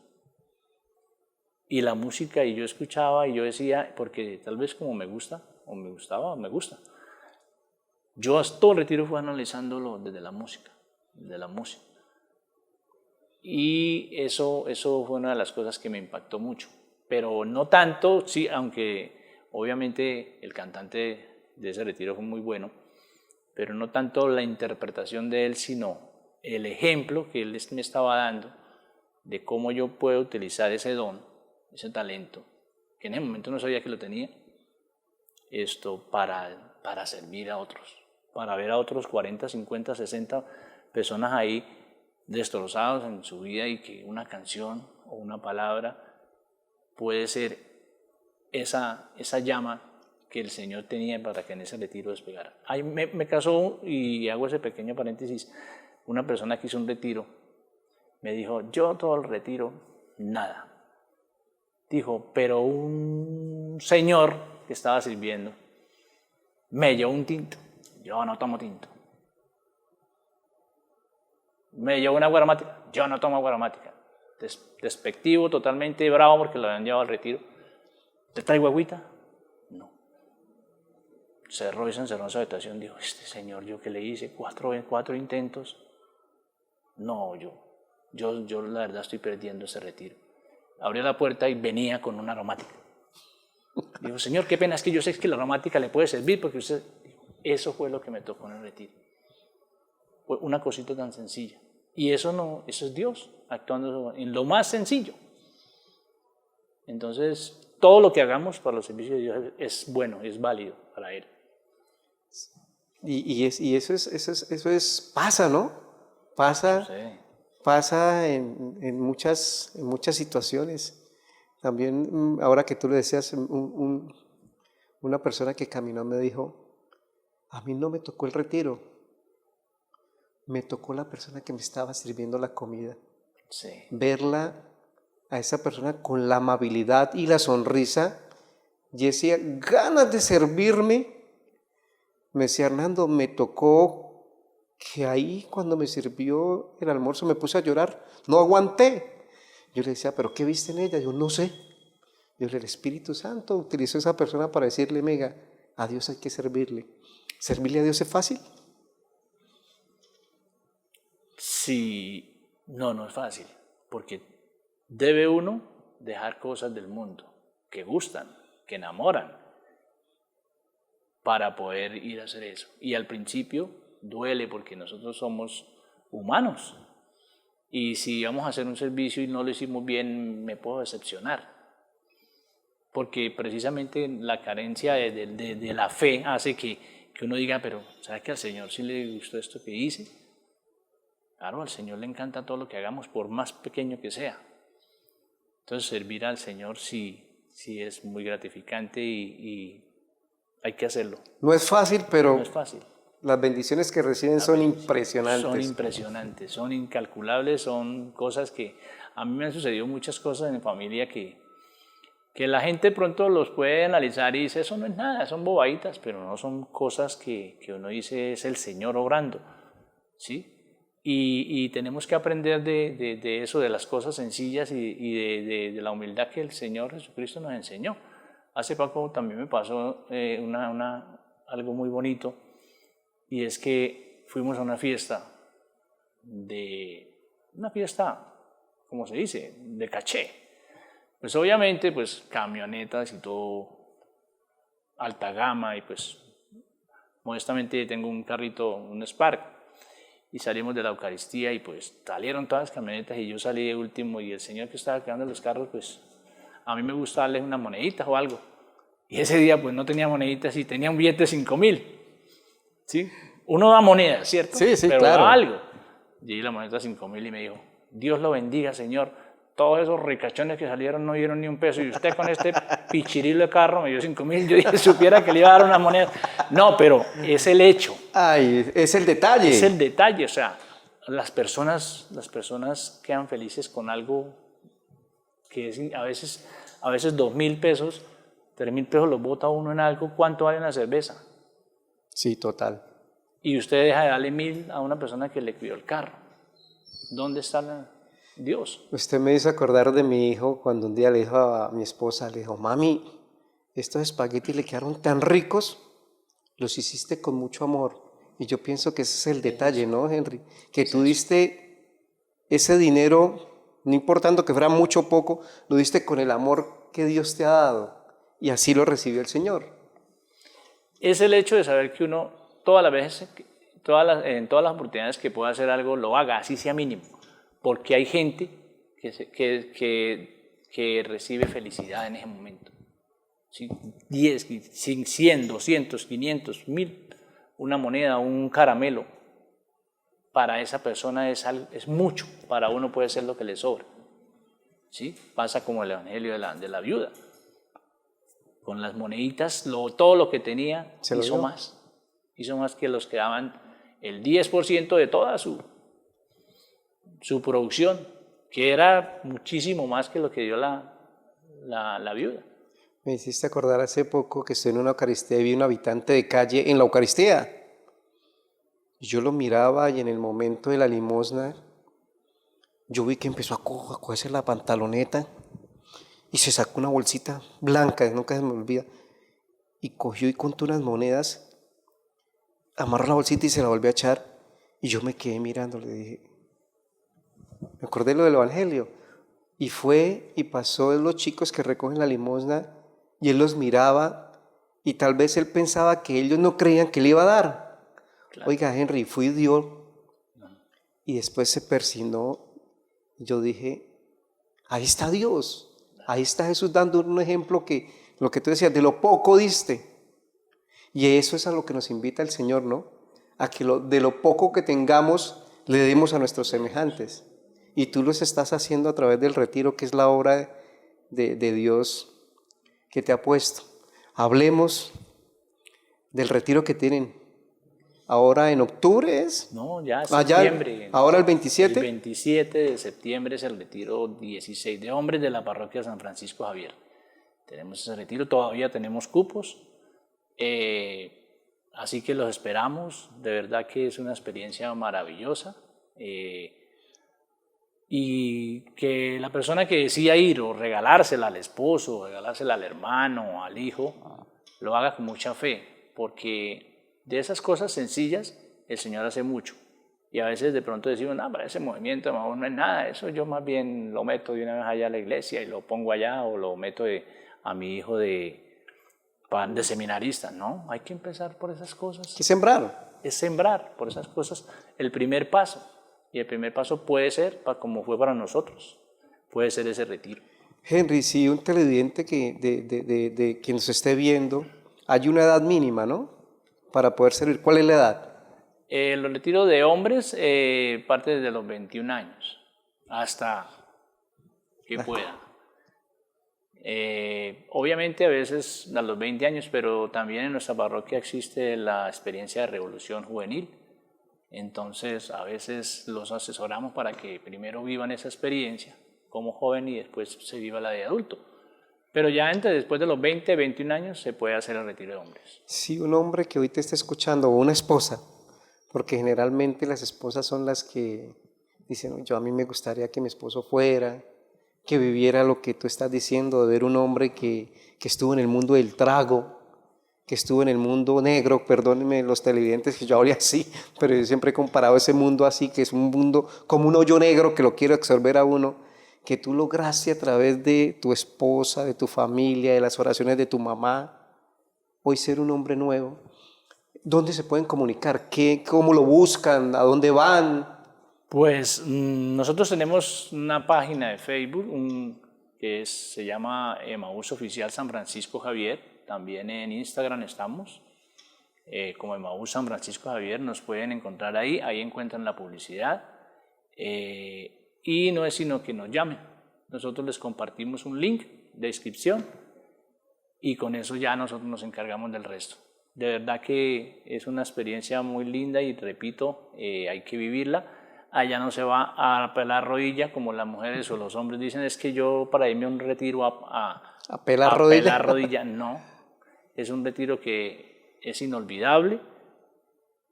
Y la música, y yo escuchaba y yo decía, porque tal vez como me gusta, o me gustaba, o me gusta. Yo todo el retiro fui analizándolo desde la música, Y eso fue una de las cosas que me impactó mucho. Pero no tanto, sí, aunque obviamente el cantante de ese retiro fue muy bueno, pero no tanto la interpretación de él, sino el ejemplo que él me estaba dando de cómo yo puedo utilizar ese don, ese talento, que en ese momento no sabía que lo tenía, para para servir a otros, para ver a otros 40, 50, 60 personas ahí destrozados en su vida y que una canción o una palabra puede ser esa llama que el Señor tenía para que en ese retiro despegara. Ahí me casó, y hago ese pequeño paréntesis, una persona que hizo un retiro, me dijo, yo todo el retiro, nada. Dijo, pero un señor que estaba sirviendo me llevó un tinto. Yo no tomo tinto. Me llevó una agua aromática. Yo no tomo agua aromática. Despectivo, totalmente bravo porque lo habían llevado al retiro. ¿Te traigo agüita? No. Cerró y se encerró en su habitación. Dijo, este señor, ¿yo qué le hice? Cuatro intentos. No, yo la verdad estoy perdiendo ese retiro. Abrió la puerta y venía con una aromática. Dijo, señor, qué pena, es que yo sé que la aromática le puede servir porque usted... Dijo, eso fue lo que me tocó en el retiro. Fue una cosita tan sencilla. Y eso es Dios actuando en lo más sencillo. Entonces, todo lo que hagamos para los servicios de Dios es bueno, es válido para Él. Y eso es, pasa, ¿no? Pasa. No sé. Pasa en muchas situaciones. También, ahora que tú le decías, una persona que caminó me dijo, a mí no me tocó el retiro, me tocó la persona que me estaba sirviendo la comida. Sí. Verla a esa persona con la amabilidad y la sonrisa, y decía, ganas de servirme. Me decía, Hernando, me tocó que ahí cuando me sirvió el almuerzo me puse a llorar, no aguanté. Yo le decía, ¿pero qué viste en ella? Yo no sé. Yo le, el Espíritu Santo utilizó a esa persona para decirle, mega, a Dios hay que servirle. ¿Servirle a Dios es fácil? Sí, no es fácil, porque debe uno dejar cosas del mundo que gustan, que enamoran, para poder ir a hacer eso. Y al principio duele porque nosotros somos humanos. Y si vamos a hacer un servicio y no lo hicimos bien, me puedo decepcionar. Porque precisamente la carencia de la fe hace que uno diga, pero ¿sabes que al Señor sí le gustó esto que hice? Claro, al Señor le encanta todo lo que hagamos, por más pequeño que sea. Entonces servir al Señor sí es muy gratificante y hay que hacerlo. No es fácil, pero no es fácil. Las bendiciones que reciben son impresionantes. Son impresionantes, son incalculables, son cosas que a mí me han sucedido muchas cosas en mi familia que la gente pronto los puede analizar y dice, eso no es nada, son bobaditas, pero no son cosas que uno dice es el Señor obrando, ¿sí? Y tenemos que aprender de eso, de las cosas sencillas y de la humildad que el Señor Jesucristo nos enseñó. Hace poco también me pasó algo muy bonito, y es que fuimos a una fiesta, ¿cómo se dice?, de caché. Pues obviamente, pues camionetas y todo, alta gama, y pues modestamente tengo un carrito, un Spark, y salimos de la Eucaristía y pues salieron todas las camionetas y yo salí de último, y el señor que estaba quedando los carros, pues a mí me gusta darle unas moneditas o algo. Y ese día pues no tenía moneditas y tenía un billete de 5.000, ¿sí? Uno da monedas, ¿cierto? Sí, pero claro. da algo. Y di la moneda de 5.000 y me dijo, Dios lo bendiga, señor. Todos esos ricachones que salieron no dieron ni un peso y usted con este pichirilo de carro me dio 5.000. Yo dije, supiera que le iba a dar una moneda. No, pero es el hecho. Ay, es el detalle. Es el detalle, o sea, las personas quedan felices con algo que es a veces 2.000 pesos, 3.000 pesos los bota uno en algo. ¿Cuánto vale una cerveza? Sí, total. Y usted deja de darle 1.000 a una persona que le cuidó el carro. ¿Dónde está Dios? Usted me hizo acordar de mi hijo cuando un día le dijo a mi esposa, le dijo, mami, estos espaguetis le quedaron tan ricos, los hiciste con mucho amor. Y yo pienso que ese es el detalle, ¿no, Henry? Que tú diste ese dinero, no importando que fuera mucho o poco, lo diste con el amor que Dios te ha dado. Y así lo recibió el Señor. Es el hecho de saber que uno, todas las veces, en todas las oportunidades que pueda hacer algo, lo haga, así sea mínimo. Porque hay gente que recibe felicidad en ese momento. ¿sí? 10, 100, 200, 500, 1000, una moneda, un caramelo, para esa persona es mucho, para uno puede ser lo que le sobra. ¿Sí? Pasa como el evangelio de la viuda. Con las moneditas, todo lo que tenía, hizo más. Hizo más que los que daban el 10% de toda su producción, que era muchísimo más que lo que dio la viuda. Me hiciste acordar hace poco que estoy en una Eucaristía y vi un habitante de calle en la Eucaristía. Yo lo miraba y en el momento de la limosna, yo vi que empezó a cogerse la pantaloneta y se sacó una bolsita blanca, nunca se me olvida, y cogió y contó unas monedas, amarró la bolsita y se la volvió a echar, y yo me quedé mirando, le dije, me acordé lo del evangelio, y fue y pasó de los chicos que recogen la limosna, y él los miraba, y tal vez él pensaba que ellos no creían que le iba a dar. Claro. Oiga, Henry, fui Dios, y después se persignó, y yo dije, ahí está Dios. Ahí está Jesús dando un ejemplo que, lo que tú decías, de lo poco diste. Y eso es a lo que nos invita el Señor, ¿no? A que de lo poco que tengamos, le demos a nuestros semejantes. Y tú los estás haciendo a través del retiro, que es la obra de Dios que te ha puesto. Hablemos del retiro que tienen. Ahora en octubre es. No, ya septiembre. Ahora el 27. El 27 de septiembre es el retiro 16 de hombres de la parroquia San Francisco Javier. Tenemos ese retiro, todavía tenemos cupos. Así que los esperamos. De verdad que es una experiencia maravillosa. Y que la persona que decida ir o regalársela al esposo, regalársela al hermano, al hijo, lo haga con mucha fe, porque de esas cosas sencillas el Señor hace mucho. Y a veces de pronto decimos, no, para ese movimiento no es nada, eso yo más bien lo meto de una vez allá a la iglesia y lo pongo allá, o lo meto a mi hijo de seminarista. No, hay que empezar por esas cosas. ¿Qué sembrar? Es sembrar por esas cosas el primer paso. Y el primer paso puede ser, como fue para nosotros, puede ser ese retiro. Henry, si un televidente de quien nos esté viendo, hay una edad mínima, ¿no? Para poder servir. ¿Cuál es la edad? Los retiros de hombres parte desde los 21 años hasta que puedan. Obviamente a veces a los 20 años, pero también en nuestra parroquia existe la experiencia de revolución juvenil. Entonces a veces los asesoramos para que primero vivan esa experiencia como joven y después se viva la de adulto. Pero ya después de los 20, 21 años se puede hacer el retiro de hombres. Si un hombre que hoy te está escuchando, o una esposa, porque generalmente las esposas son las que dicen, yo a mí me gustaría que mi esposo fuera, que viviera lo que tú estás diciendo, de ver un hombre que estuvo en el mundo del trago, que estuvo en el mundo negro, perdónenme los televidentes que yo hablé así, pero yo siempre he comparado ese mundo así, que es un mundo como un hoyo negro que lo quiero absorber a uno, que tú lograste a través de tu esposa, de tu familia, de las oraciones de tu mamá, hoy ser un hombre nuevo. ¿Dónde se pueden comunicar? ¿Cómo lo buscan? ¿A dónde van? Pues nosotros tenemos una página de Facebook que se llama Emaús Oficial San Francisco Javier. También en Instagram estamos, como Emaús San Francisco Javier, nos pueden encontrar ahí encuentran la publicidad, y no es sino que nos llamen. Nosotros les compartimos un link de inscripción y con eso ya nosotros nos encargamos del resto. De verdad que es una experiencia muy linda y repito, hay que vivirla. Allá no se va a pelar rodilla como las mujeres o los hombres dicen, es que yo para irme a un retiro a pelar rodilla, no. Es un retiro que es inolvidable,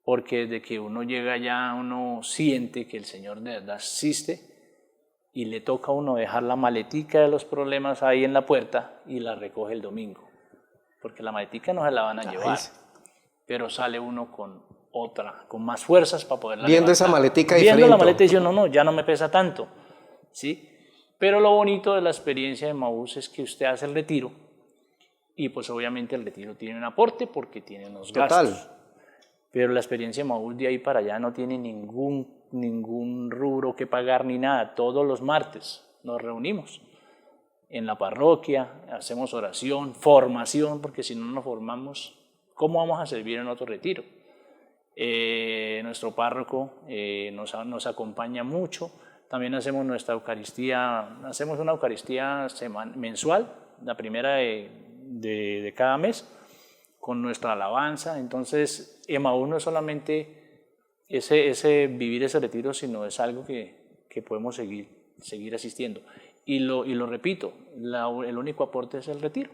porque desde que uno llega allá uno siente que el Señor de verdad existe y le toca a uno dejar la maletica de los problemas ahí en la puerta y la recoge el domingo, porque la maletica no se la van a llevar, pero sale uno con otra, con más fuerzas para poderla viendo levantar. Esa maletica viendo diferente. La maleta y diciendo, no, ya no me pesa tanto, ¿sí? Pero lo bonito de la experiencia de Emaús es que usted hace el retiro y pues obviamente el retiro tiene un aporte porque tiene unos gastos. Pero la experiencia de Emaús de ahí para allá no tiene ningún rubro que pagar ni nada. Todos los martes nos reunimos en la parroquia, hacemos oración, formación, porque si no nos formamos, ¿cómo vamos a servir en otro retiro? Nuestro párroco nos acompaña mucho. También hacemos nuestra Eucaristía, hacemos una Eucaristía mensual, la primera de cada mes, con nuestra alabanza. Entonces, Emaús no es solamente ese vivir ese retiro, sino es algo que podemos seguir asistiendo. Y lo repito, el único aporte es el retiro.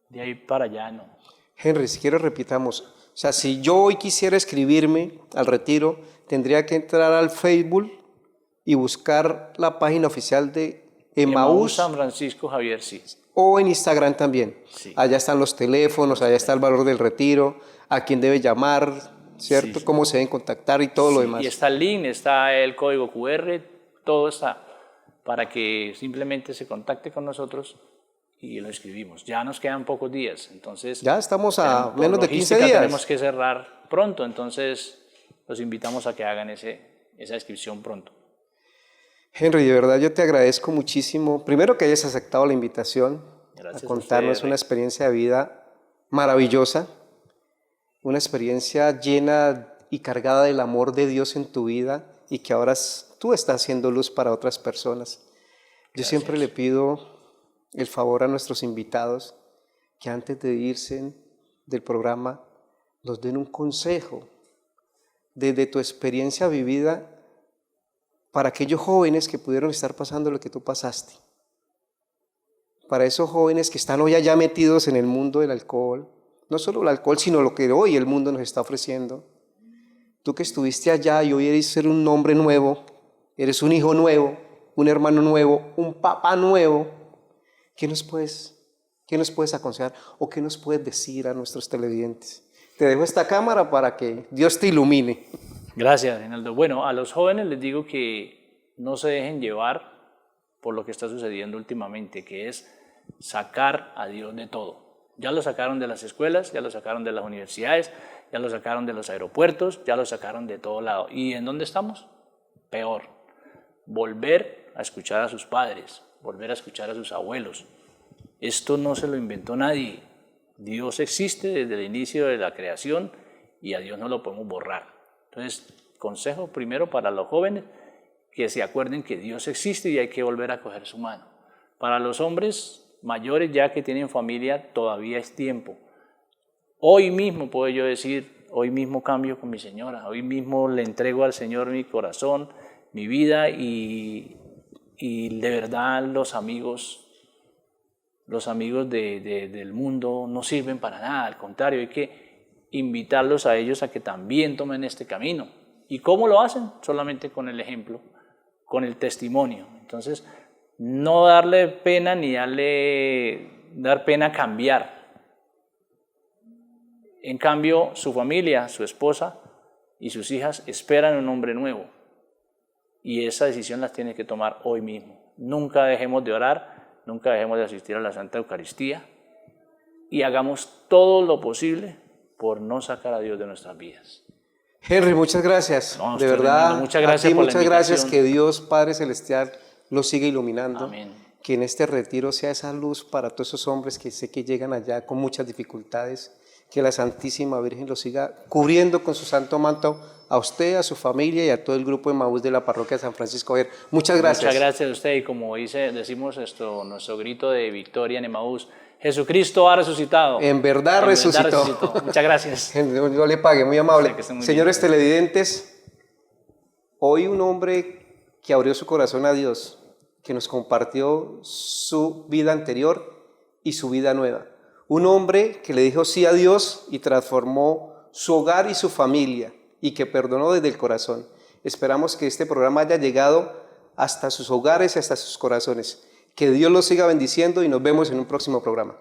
De ahí para allá no. Henry, si quiero repitamos, o sea, si yo hoy quisiera escribirme al retiro, tendría que entrar al Facebook y buscar la página oficial de Emaús San Francisco Javier, sí. O en Instagram también. Sí. Allá están los teléfonos, allá está el valor del retiro, a quién debe llamar, ¿cierto? Sí. Cómo se deben contactar y todo lo demás. Y está el link, está el código QR, todo está para que simplemente se contacte con nosotros y lo escribimos. Ya nos quedan pocos días, entonces... Ya estamos a menos de 15 días. Tenemos que cerrar pronto, entonces los invitamos a que hagan esa inscripción pronto. Henry, de verdad yo te agradezco muchísimo. Primero que hayas aceptado la invitación. Gracias a contarnos una experiencia de vida maravillosa, una experiencia llena y cargada del amor de Dios en tu vida y que ahora tú estás haciendo luz para otras personas. Yo siempre le pido el favor a nuestros invitados que antes de irse del programa nos den un consejo desde tu experiencia vivida para aquellos jóvenes que pudieron estar pasando lo que tú pasaste. Para esos jóvenes que están hoy allá metidos en el mundo del alcohol, no solo el alcohol, sino lo que hoy el mundo nos está ofreciendo. Tú que estuviste allá y hoy eres un hombre nuevo, eres un hijo nuevo, un hermano nuevo, un papá nuevo, ¿qué nos puedes aconsejar o qué nos puedes decir a nuestros televidentes? Te dejo esta cámara para que Dios te ilumine. Gracias, Reinaldo. Bueno, a los jóvenes les digo que no se dejen llevar por lo que está sucediendo últimamente, que es sacar a Dios de todo. Ya lo sacaron de las escuelas, ya lo sacaron de las universidades, ya lo sacaron de los aeropuertos, ya lo sacaron de todo lado. ¿Y en dónde estamos? Peor. Volver a escuchar a sus padres, volver a escuchar a sus abuelos. Esto no se lo inventó nadie. Dios existe desde el inicio de la creación y a Dios no lo podemos borrar. Entonces, consejo primero para los jóvenes, que se acuerden que Dios existe y hay que volver a coger su mano. Para los hombres mayores ya que tienen familia, todavía es tiempo. Hoy mismo puedo yo decir, hoy mismo cambio con mi señora, hoy mismo le entrego al Señor mi corazón, mi vida y de verdad los amigos del mundo no sirven para nada, al contrario, hay que invitarlos a ellos a que también tomen este camino. ¿Y cómo lo hacen? Solamente con el ejemplo, con el testimonio. Entonces, no darle pena ni dar pena cambiar. En cambio, su familia, su esposa y sus hijas esperan un hombre nuevo. Y esa decisión las tiene que tomar hoy mismo. Nunca dejemos de orar, nunca dejemos de asistir a la Santa Eucaristía y hagamos todo lo posible por no sacar a Dios de nuestras vidas. Henry, muchas gracias. De verdad, muchas gracias a ti por muchas la gracias. invitación. Que Dios Padre Celestial los siga iluminando. Amén. Que en este retiro sea esa luz para todos esos hombres que sé que llegan allá con muchas dificultades. Que la Santísima Virgen los siga cubriendo con su santo manto a usted, a su familia y a todo el grupo de Emaús de la parroquia de San Francisco Javier. Muchas gracias. Muchas gracias a usted y como decimos nuestro grito de victoria en Emaús, Jesucristo ha resucitado. En verdad resucitó. Muchas gracias. Yo le pague, muy amable. Muy Señores bien. televidentes, hoy un hombre que abrió su corazón a Dios, que nos compartió su vida anterior y su vida nueva. Un hombre que le dijo sí a Dios y transformó su hogar y su familia y que perdonó desde el corazón. Esperamos que este programa haya llegado hasta sus hogares y hasta sus corazones. Que Dios los siga bendiciendo y nos vemos en un próximo programa.